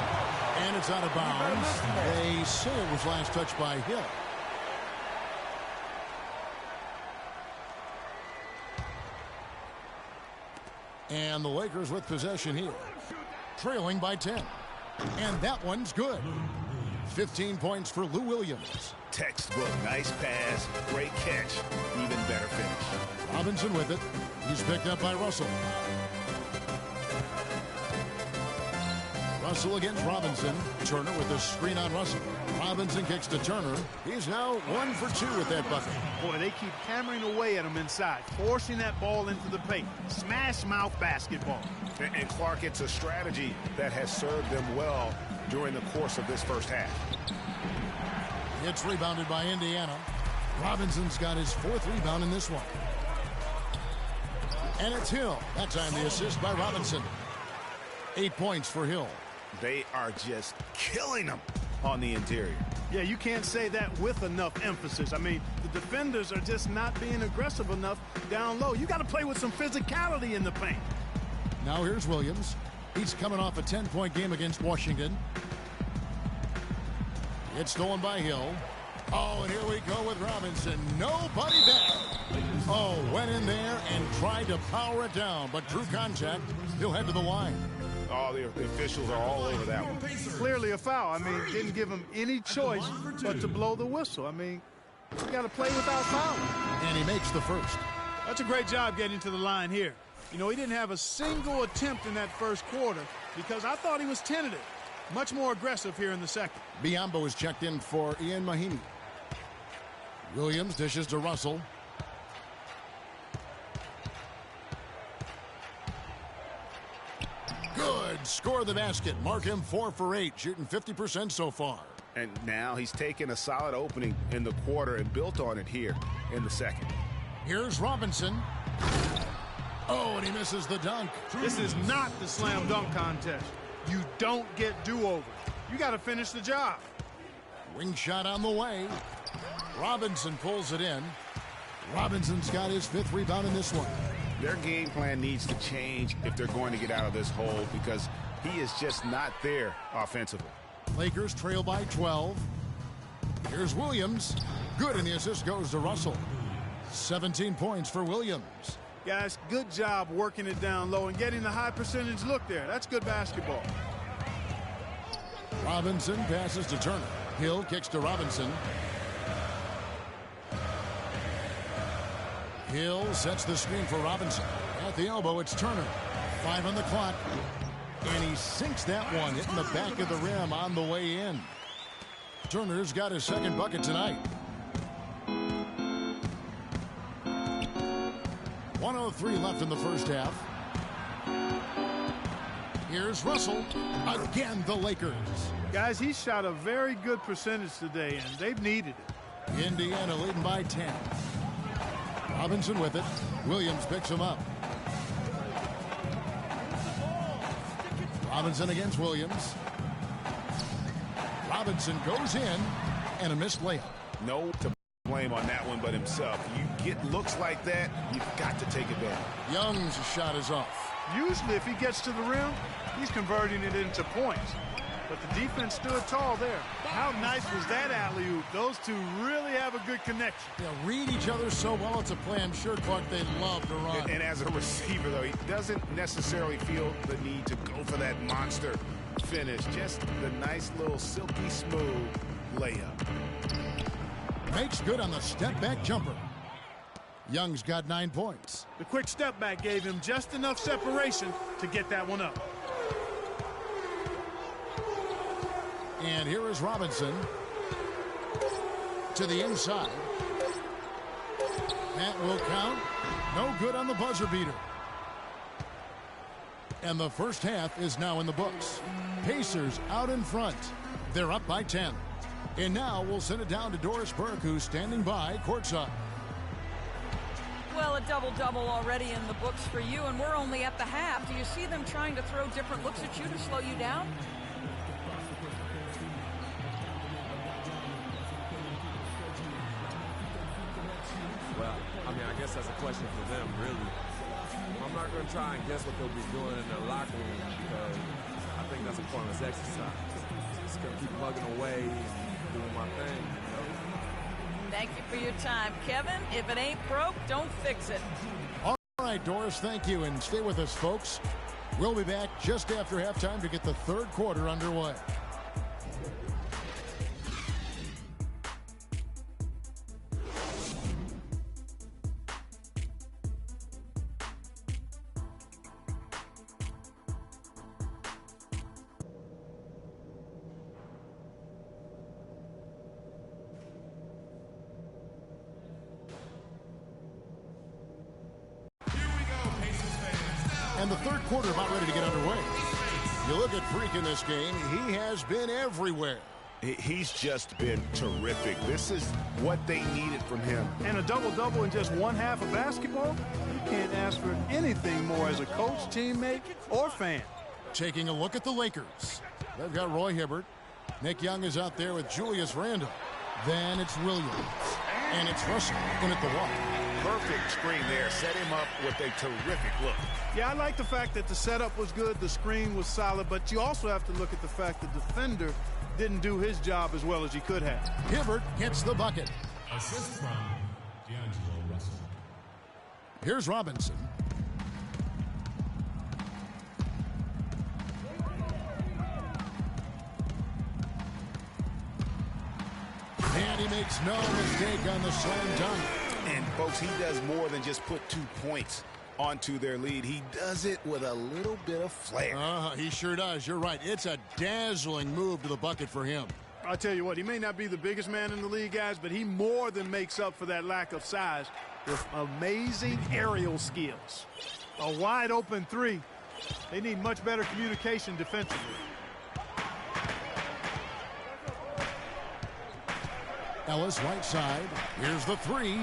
And it's out of bounds. They say it was last touched by Hill. And the Lakers with possession here. Trailing by 10. And that one's good. 15 points for Lou Williams. Textbook. Nice pass. Great catch. Even better finish. Robinson with it. He's picked up by Russell. Russell against Robinson. Turner with the screen on Russell. Robinson kicks to Turner. He's now 1 for 2 with that bucket. Boy, they keep hammering away at him inside, forcing that ball into the paint. Smash mouth basketball. And Clark, it's a strategy that has served them well during the course of this first half. It's rebounded by Indiana. Robinson's got his 4th rebound in this one. And it's Hill. That time the assist by Robinson. 8 points for Hill. They are just killing them on the interior. Yeah, you can't say that with enough emphasis. I mean, the defenders are just not being aggressive enough down low. You got to play with some physicality in the paint. Now here's Williams. He's coming off a 10-point game against Washington. It's stolen by Hill. Oh, and here we go with Robinson. Nobody back. Oh, went in there and tried to power it down, but drew contact. He'll head to the line. Oh, the officials are all over that one. Clearly a foul. I mean, didn't give him any choice but to blow the whistle. I mean, you got to play without fouling. And he makes the first. That's a great job getting to the line here. You know, he didn't have a single attempt in that first quarter because I thought he was tentative. Much more aggressive here in the second. Biombo is checked in for Ian Mahinmi. Williams dishes to Russell. Good. Score the basket. Mark him 4 for 8, shooting 50% so far. And now he's taken a solid opening in the quarter and built on it here in the second. Here's Robinson. Oh, and he misses the dunk. This is not the slam dunk contest. You don't get do-overs. You got to finish the job. Wing shot on the way. Robinson pulls it in. Robinson's got his 5th rebound in this one. Their game plan needs to change if they're going to get out of this hole because he is just not there offensively. Lakers trail by 12. Here's Williams. Good, and the assist goes to Russell. 17 points for Williams. Guys, good job working it down low and getting the high percentage look there. That's good basketball. Robinson passes to Turner. Hill kicks to Robinson. Hill sets the screen for Robinson. At the elbow, it's Turner. 5 on the clock. And he sinks that one, hitting the back of the rim on the way in. Turner's got his 2nd bucket tonight. 1:03 left in the first half. Here's Russell. Again, the Lakers. Guys, he shot a very good percentage today, and they've needed it. Indiana leading by 10. Robinson with it. Williams picks him up. Robinson against Williams. Robinson goes in, and a missed layup. No to blame on that one but himself. You get looks like that, you've got to take advantage. Young's shot is off. Usually if he gets to the rim, he's converting it into points. but the defense stood tall there. How nice was that alley-oop? Those two really have a good connection. Yeah, read each other so well. It's a play I'm sure, Clark, they love to run. And as a receiver, though, he doesn't necessarily feel the need to go for that monster finish. Just the nice little silky smooth layup. Makes good on the step-back jumper. Young's got 9 points. The quick step back gave him just enough separation to get that one up. And here is Robinson to the inside. That will count. No good on the buzzer beater. And the first half is now in the books. Pacers out in front. They're up by 10. And now we'll send it down to Doris Burke, who's standing by courtside. Well, a double-double already in the books for you, and we're only at the half. Do you see them trying to throw different looks at you to slow you down? Well, I mean, I guess that's a question for them, really. I'm not going to try and guess what they'll be doing in their locker room because I think that's a pointless exercise. Just going to keep plugging away and doing my thing, you know? Thank you for your time, Kevin. If it ain't broke, don't fix it. All right, Doris, thank you. And stay with us, folks. We'll be back just after halftime to get the third quarter underway. And the third quarter about ready to get underway. You look at Freak in this game, he has been everywhere. He's just been terrific. This is what they needed from him. And a double-double in just one half of basketball? You can't ask for anything more as a coach, teammate, or fan. Taking a look at the Lakers. They've got Roy Hibbert. Nick Young is out there with Julius Randle. Then it's Williams. And it's Russell in at the one. Perfect screen there. Set him up with a terrific look. Yeah, I like the fact that the setup was good, the screen was solid, but you also have to look at the fact the defender didn't do his job as well as he could have. Hibbert gets the bucket. Assist from D'Angelo Russell. Here's Robinson. And he makes no mistake on the slam dunk. And, folks, he does more than just put 2 points onto their lead. He does it with a little bit of flair. He sure does. You're right. It's a dazzling move to the bucket for him. I'll tell you what, he may not be the biggest man in the league, guys, but he more than makes up for that lack of size with amazing aerial skills. A wide open three. They need much better communication defensively. Ellis right side. Here's the three.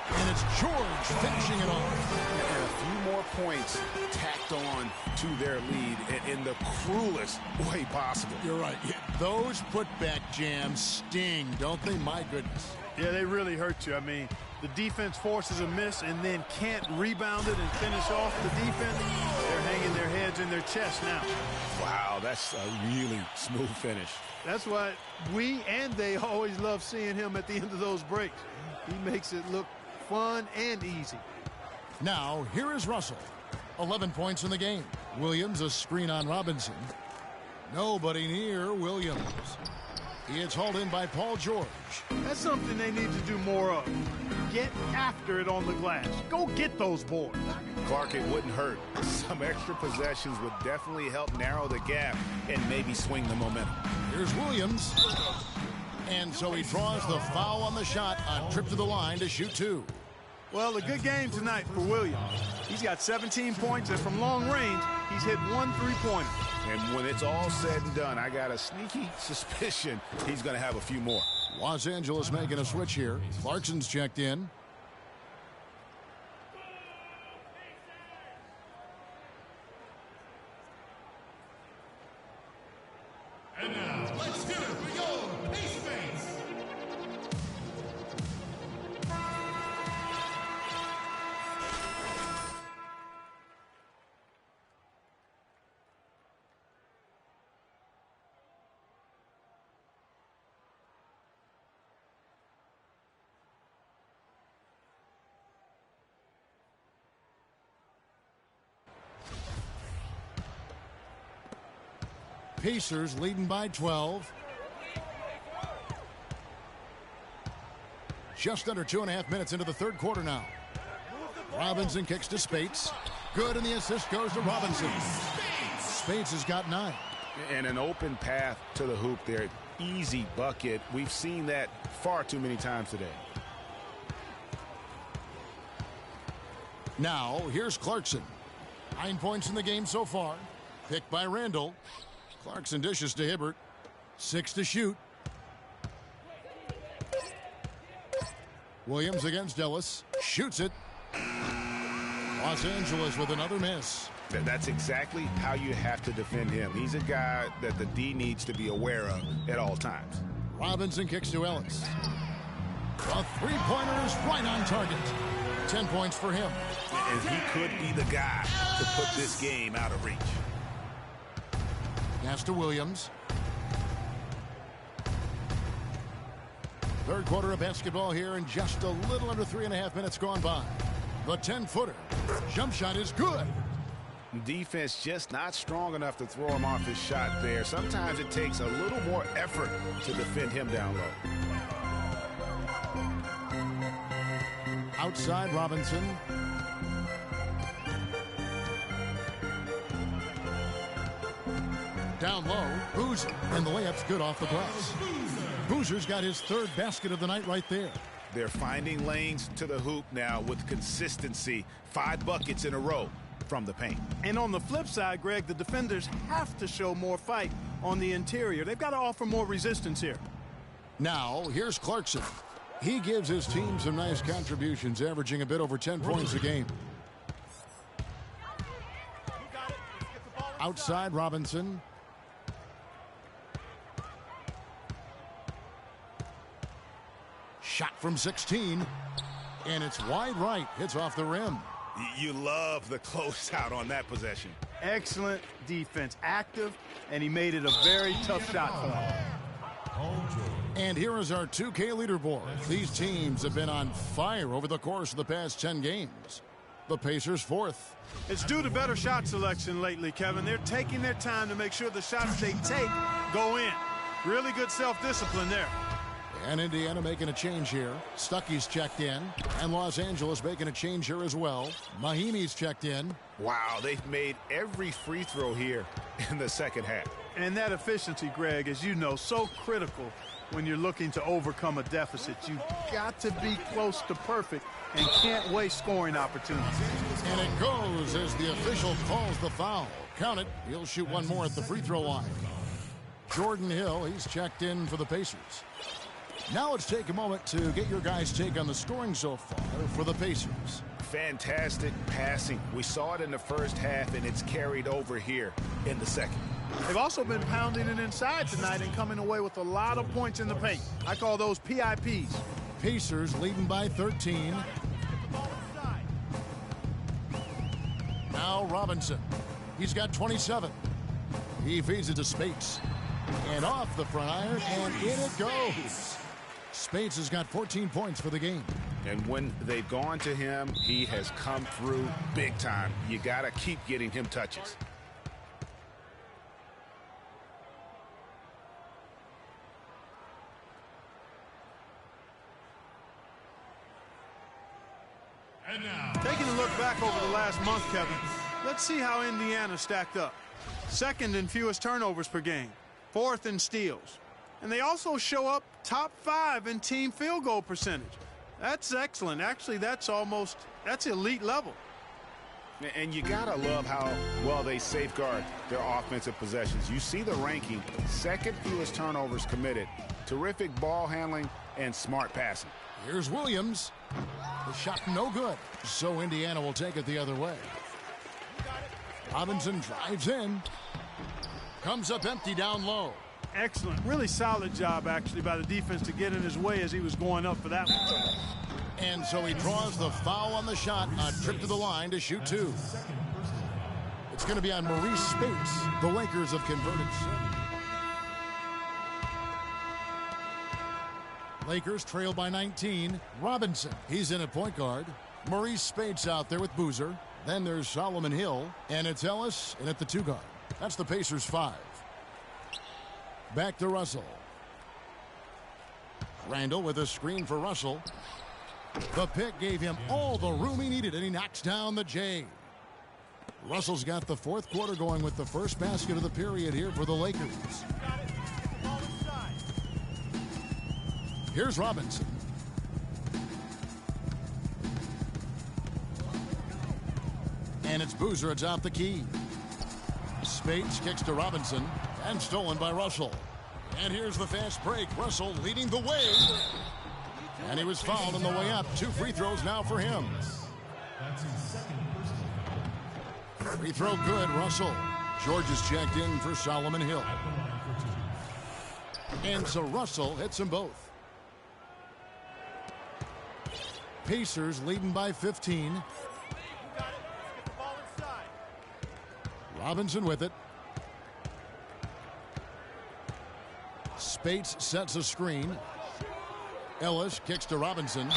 And it's George finishing it off. And a few more points tacked on to their lead in the cruelest way possible. You're right. Those putback jams sting, don't they? My goodness. Yeah, they really hurt you. I mean, the defense forces a miss and then can't rebound it and finish off the defense. They're hanging their heads in their chest now. Wow, that's a really smooth finish. That's why we and they always love seeing him at the end of those breaks. He makes it look fun and easy. Now, here is Russell. 11 points in the game. Williams, a screen on Robinson. Nobody near Williams. He is hauled in by Paul George. That's something they need to do more of. Get after it on the glass. Go get those boards. Clark, it wouldn't hurt. Some extra possessions would definitely help narrow the gap and maybe swing the momentum. Here's Williams. And so he draws the foul on the shot, a trip to the line to shoot two. Well, a good game tonight for Williams. He's got 17 points, and from long range, he's hit 1 3-pointer. And when it's all said and done, I got a sneaky suspicion he's going to have a few more. Los Angeles making a switch here. Clarkson's checked in. And now, let's hear it for your Pace Mates. Pacers leading by 12. Just under 2.5 minutes into the third quarter now. Robinson kicks to Spates. Good, and the assist goes to Robinson. Spates has got 9. And an open path to the hoop there. Easy bucket. We've seen that far too many times today. Now, here's Clarkson. 9 points in the game so far. Picked by Randall. Clarkson dishes to Hibbert. 6 to shoot. Williams against Ellis. Shoots it. Los Angeles with another miss. That's exactly how you have to defend him. He's a guy that the D needs to be aware of at all times. Robinson kicks to Ellis. A three-pointer is right on target. 10 points for him. And he could be the guy to put this game out of reach. Pass to Williams. Third quarter of basketball here, and just a little under 3.5 minutes gone by. The 10-footer. Jump shot is good. Defense just not strong enough to throw him off his shot there. Sometimes it takes a little more effort to defend him down low. Outside Robinson. Down low, Boozer, and the layup's good off the glass. Boozer's got his third basket of the night right there. They're finding lanes to the hoop now with consistency. 5 buckets in a row from the paint. And on the flip side, Greg, the defenders have to show more fight on the interior. They've got to offer more resistance here. Now, here's Clarkson. He gives his team some nice contributions, averaging a bit over 10 points a game. Outside Robinson. Shot from 16, and it's wide right. Hits off the rim. You love the closeout on that possession. Excellent defense, active, and he made it a very tough shot for him. And here is our 2K leaderboard. These teams have been on fire over the course of the past 10 games. The Pacers 4th. It's due to better shot selection lately, Kevin. They're taking their time to make sure the shots they take go in. Really good self-discipline there. And Indiana making a change here. Stuckey's checked in. And Los Angeles making a change here as well. Mahimi's checked in. Wow, they've made every free throw here in the second half. And that efficiency, Greg, as you know, so critical when you're looking to overcome a deficit. You've got to be close to perfect and can't waste scoring opportunities. And it goes as the official calls the foul. Count it. He'll shoot one more at the free throw line. Jordan Hill, he's checked in for the Pacers. Now let's take a moment to get your guys' take on the scoring so far for the Pacers. Fantastic passing. We saw it in the first half, and it's carried over here in the second. They've also been pounding it inside tonight and coming away with a lot of points in the paint. I call those PIPs. Pacers leading by 13. Now Robinson. He's got 27. He feeds it to Spates. And off the front iron, and in it goes. Spates has got 14 points for the game. And when they've gone to him, he has come through big time. You got to keep getting him touches. And now, taking a look back over the last month, Kevin, let's see how Indiana stacked up. Second in fewest turnovers per game. 4th in steals. And they also show up top 5 in team field goal percentage. That's excellent. Actually, that's elite level. And you got to love how well they safeguard their offensive possessions. You see the ranking, 2nd fewest turnovers committed. Terrific ball handling and smart passing. Here's Williams. The shot no good. So Indiana will take it the other way. Robinson drives in. Comes up empty down low. Excellent. Really solid job, actually, by the defense to get in his way as he was going up for that one. And so he draws the foul on the shot. A trip to the line to shoot 2. It's going to be on Maurice Spates. The Lakers have converted. Lakers trail by 19. Robinson, he's in at point guard. Maurice Spates out there with Boozer. Then there's Solomon Hill. And it's Ellis in at the 2 guard. That's the Pacers 5. Back to Russell. Randall with a screen for Russell. The pick gave him all the room he needed, and he knocks down the J. Russell's got the fourth quarter going with the first basket of the period here for the Lakers. Here's Robinson. And it's Boozer atop the key. Spades kicks to Robinson and stolen by Russell. And here's the fast break. Russell leading the way. And he was fouled on the way up. 2 free throws now for him. That's his second personal foul. Free throw good, Russell. George is checked in for Solomon Hill. At the line for 2. And so Russell hits them both. Pacers leading by 15. Robinson with it. Spates sets a screen. Ellis kicks to Robinson.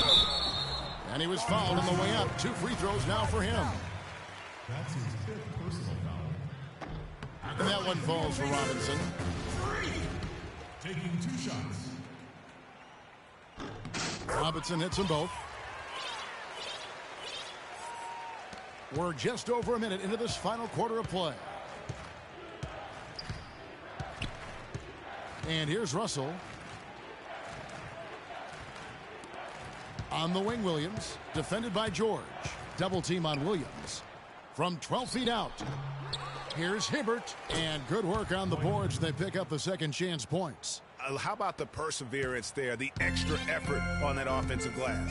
And he was fouled on the way up. 2 free throws now for him. That's his 5th personal foul. And that one falls for Robinson. Taking 2 shots. Robinson hits them both. We're just over a minute into this final quarter of play. And here's Russell. On the wing, Williams. Defended by George. Double team on Williams. From 12 feet out. Here's Hibbert. And good work on the boards. They pick up the second chance points. How about the perseverance there, the extra effort on that offensive glass?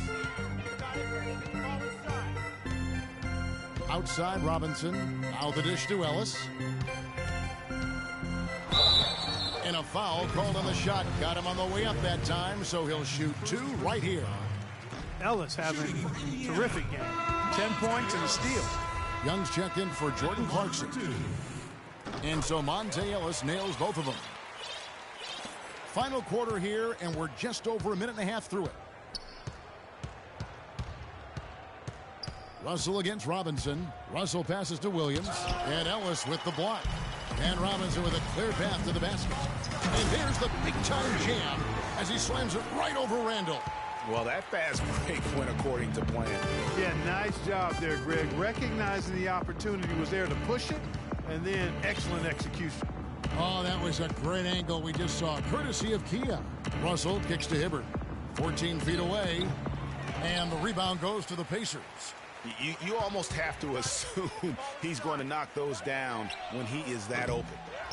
Outside Robinson. Now the dish to Ellis. And a foul called on the shot. Got him on the way up that time, so he'll shoot 2 right here. Ellis having a terrific game. 10 points and a steal. Young's checked in for Jordan Clarkson. And so Monte Ellis nails both of them. Final quarter here, and we're just over a minute and a half through it. Russell against Robinson. Russell passes to Williams. And Ellis with the block. And Robinson with a clear path to the basket. And there's the big-time jam as he slams it right over Randall. Well, that fast break went according to plan. Yeah, nice job there, Greg. Recognizing the opportunity was there to push it, and then excellent execution. Oh, that was a great angle we just saw, courtesy of Kia. Russell kicks to Hibbert. 14 feet away. And the rebound goes to the Pacers. You almost have to assume he's going to knock those down when he is that open.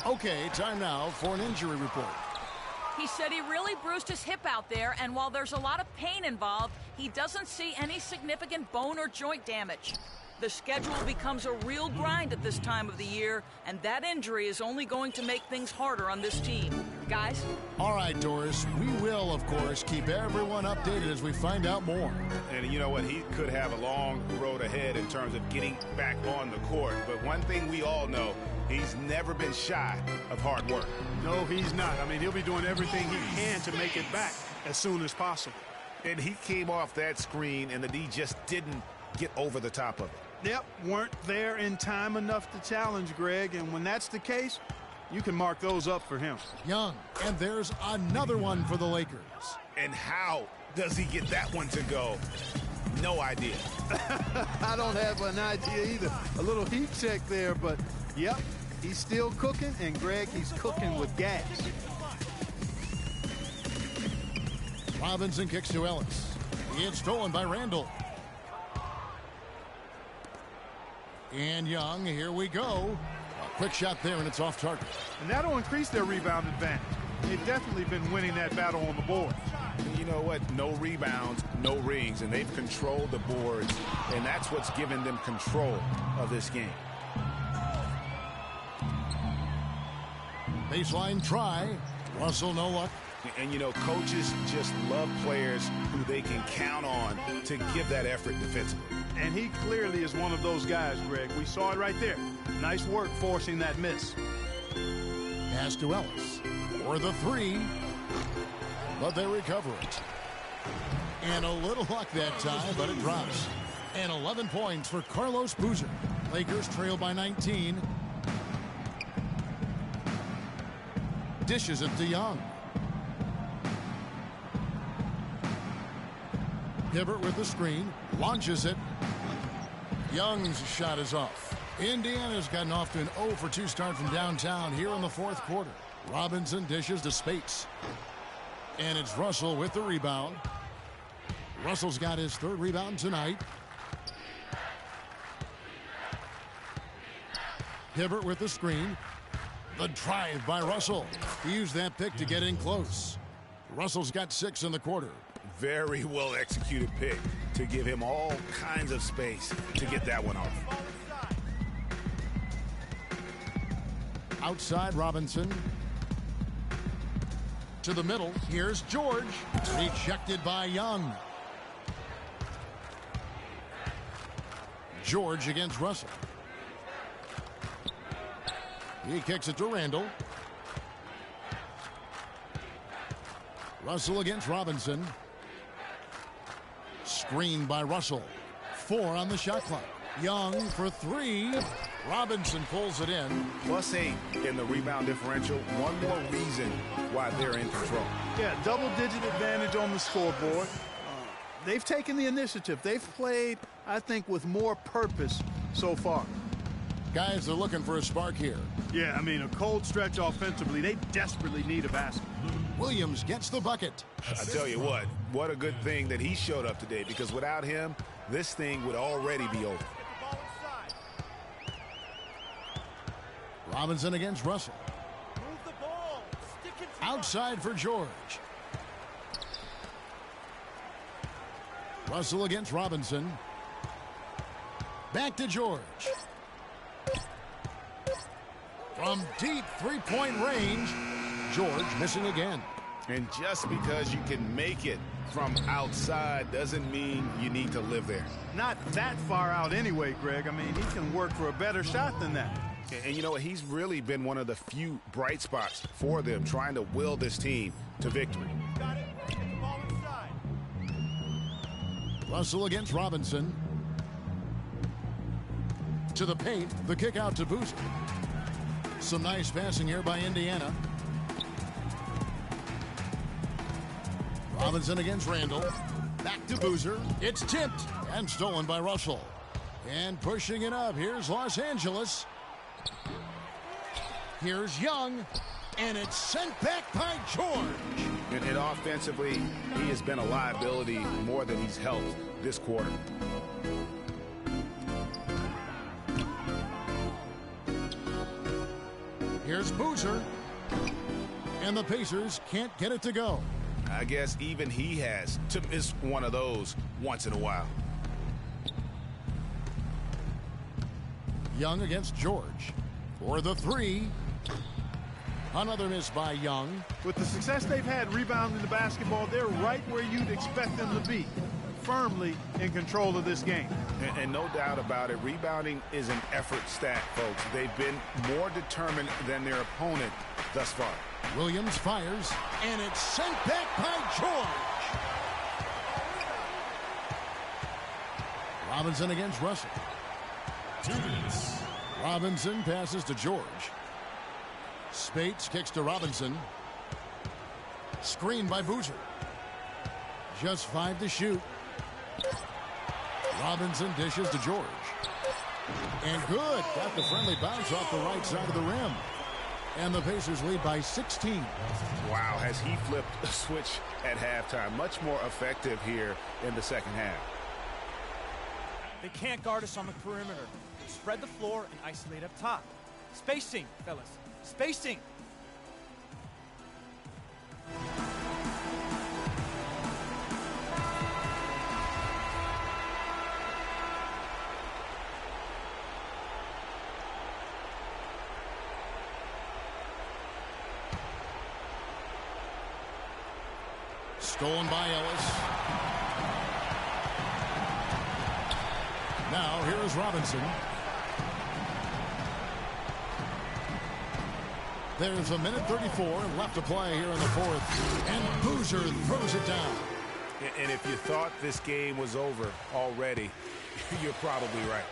Okay, time now for an injury report. He said he really bruised his hip out there, and while there's a lot of pain involved, he doesn't see any significant bone or joint damage. The schedule becomes a real grind at this time of the year, and that injury is only going to make things harder on this team. Guys? All right, Doris, we will, of course, keep everyone updated as we find out more. And you know what? He could have a long road ahead in terms of getting back on the court. But one thing we all know, he's never been shy of hard work. No, he's not. I mean, he'll be doing everything he can to make it back as soon as possible. And he came off that screen, and the D just didn't get over the top of it. Yep, weren't there in time enough to challenge, Greg. And when that's the case, you can mark those up for him. Young, and there's another one for the Lakers. And how does he get that one to go? No idea. I don't have an idea either. A little heat check there, but yep, he's still cooking. And, Greg, he's cooking with gas. Robinson kicks to Ellis. It's stolen by Randall. And Young, here we go. A quick shot there, and it's off target. And that'll increase their rebound advantage. They've definitely been winning that battle on the board. You know what? No rebounds, no rings, and they've controlled the boards, and that's what's given them control of this game. Baseline try. Russell, no luck. And, you know, coaches just love players who they can count on to give that effort defensively. And he clearly is one of those guys, Greg. We saw it right there. Nice work forcing that miss. Pass to Ellis for the 3. But they recover it. And a little luck that time, but it drops. And 11 points for Carlos Boozer. Lakers trail by 19. Dishes it to Young. Hibbert with the screen. Launches it. Young's shot is off. Indiana's gotten off to an 0-for-2 start from downtown here in the fourth quarter. Robinson dishes to Spates. And it's Russell with the rebound. Russell's got his third rebound tonight. Hibbert with the screen. The drive by Russell. He used that pick to get in close. Russell's got 6 in the quarter. Very well executed pick to give him all kinds of space to get that one off. Outside Robinson. To the middle. Here's George. Rejected by Young. George against Russell. He kicks it to Randall. Russell against Robinson. Screened by Russell. 4 on the shot clock. Young for 3. Robinson pulls it in. +8 in the rebound differential. One more reason why they're in control. Yeah, double-digit advantage on the scoreboard. They've taken the initiative. They've played, I think, with more purpose so far. Guys are looking for a spark here. Yeah, I mean, a cold stretch offensively. They desperately need a basket. Williams gets the bucket. I tell you what a good thing that he showed up today, because without him, this thing would already be over. Robinson against Russell. Move the ball. Stick it to Outside for George. Russell against Robinson. Back to George. From deep three-point range, George missing again. And just because you can make it from outside doesn't mean you need to live there. Not that far out anyway, Greg. I mean, he can work for a better shot than that. And you know what? He's really been one of the few bright spots for them, trying to will this team to victory. got it. Get the ball inside. Russell against Robinson. To the paint, the kick out to Boozer. Some nice passing here by Indiana. Robinson against Randall. Back to Boozer. It's tipped and stolen by Russell. And pushing it up, here's Los Angeles. Here's Young. And it's sent back by George. And offensively, he has been a liability more than he's helped this quarter. Here's Boozer. And the Pacers can't get it to go. I guess even he has to miss one of those once in a while. Young against George. For the 3. Another miss by Young. With the success they've had rebounding the basketball, they're right where you'd expect them to be. Firmly in control of this game. And no doubt about it, rebounding is an effort stat, folks. They've been more determined than their opponent thus far. Williams fires, and it's sent back by George. Robinson against Russell. 2 minutes. Robinson passes to George. Spates kicks to Robinson. Screen by Boozer. Just 5 to shoot. Robinson dishes to George. And good. Got the friendly bounce off the right side of the rim. And the Pacers lead by 16. Wow, has he flipped a switch at halftime. Much more effective here in the second half. They can't guard us on the perimeter. Spread the floor and isolate up top. Spacing, fellas. Spacing. Stolen by Ellis. Now here is Robinson. There's a minute 34 left to play here in the fourth. And Boozer throws it down. And if you thought this game was over already, you're probably right.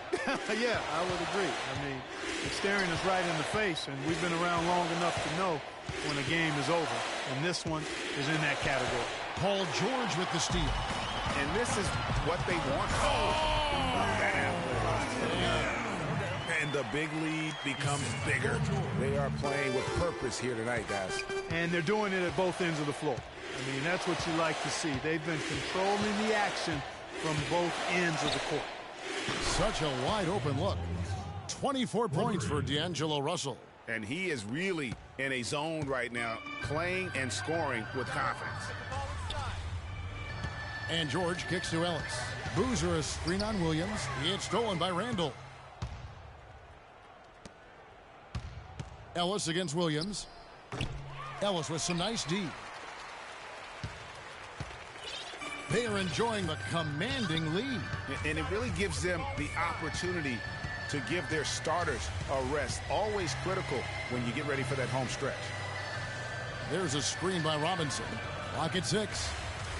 Yeah, I would agree. I mean, it's staring us right in the face, and we've been around long enough to know when a game is over. And this one is in that category. Paul George with the steal. And this is what they want. And the big lead becomes bigger. They are playing with purpose here tonight, guys. And they're doing it at both ends of the floor. I mean, that's what you like to see. They've been controlling the action from both ends of the court. Such a wide open look. 24 points for D'Angelo Russell. And he is really in a zone right now, playing and scoring with confidence. And George kicks to Ellis. Boozer a screen on Williams. It's stolen by Randall. Ellis against Williams. Ellis with some nice D. They are enjoying the commanding lead. And it really gives them the opportunity to give their starters a rest. Always critical when you get ready for that home stretch. There's a screen by Robinson. Clock at 6.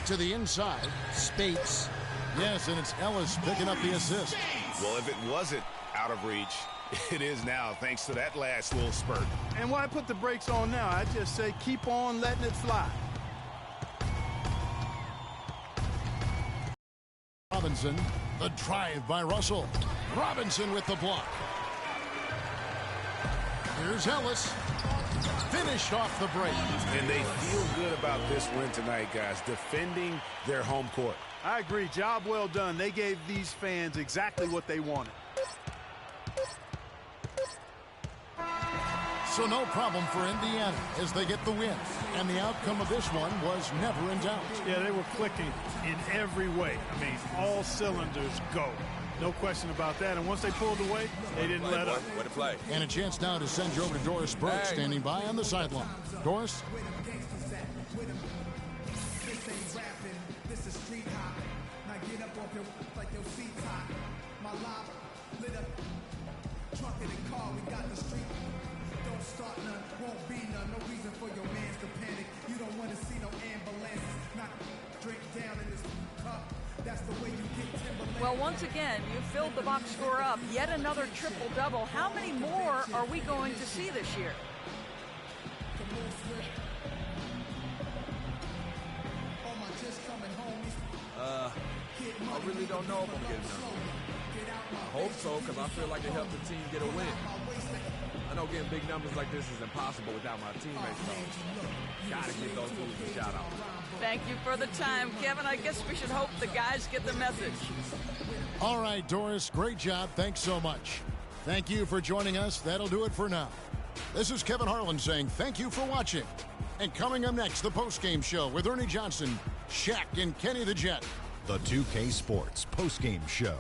To the inside. Spates. Yes, and it's Ellis picking up the assist. Well, if it wasn't out of reach, it is now, thanks to that last little spurt. And why put the brakes on now? I just say keep on letting it fly. Robinson, the drive by Russell. Robinson with the block. Here's Ellis. Finished off the break. And they feel good about this win tonight, guys, defending their home court. I agree. Job well done. They gave these fans exactly what they wanted. So no problem for Indiana as they get the win. And the outcome of this one was never in doubt. Yeah, they were clicking in every way. I mean, all cylinders go. No question about that. And once they pulled away, they didn't let up. Way to play. And a chance now to send you over to Doris Burke, standing by on the sideline. Doris? Well, once again, you filled the box score up. Yet another triple-double. How many more are we going to see this year? I really don't know if I'm getting them. I hope so, because I feel like it helped the team get a win. I know getting big numbers like this is impossible without my teammates, though. Gotta give those dudes a shout-out. Thank you for the time, Kevin. I guess we should hope the guys get the message. All right, Doris, great job. Thanks so much. Thank you for joining us. That'll do it for now. This is Kevin Harlan saying thank you for watching. And coming up next, the postgame show with Ernie Johnson, Shaq, and Kenny the Jet. The 2K Sports postgame show.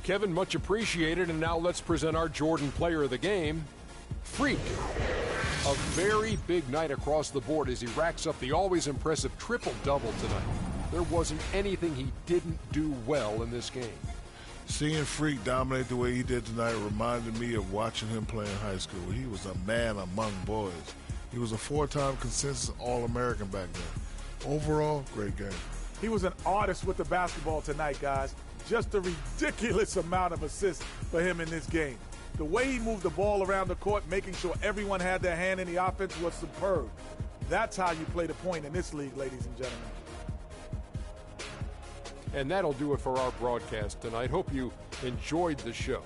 Kevin, much appreciated. And now let's present our Jordan player of the game, Freak. A very big night across the board as he racks up the always impressive triple-double tonight. There wasn't anything he didn't do well in this game. Seeing Freak dominate the way he did tonight reminded me of watching him play in high school. He was a man among boys. He was a 4-time consensus All-American back then. Overall, great game. He was an artist with the basketball tonight, guys. Just a ridiculous amount of assists for him in this game. The way he moved the ball around the court, making sure everyone had their hand in the offense, was superb. That's how you play the point in this league, ladies and gentlemen. And that'll do it for our broadcast tonight. Hope you enjoyed the show.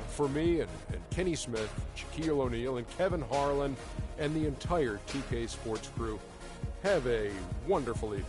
For me and Kenny Smith, Shaquille O'Neal, and Kevin Harlan, and the entire 2K Sports crew, have a wonderful evening.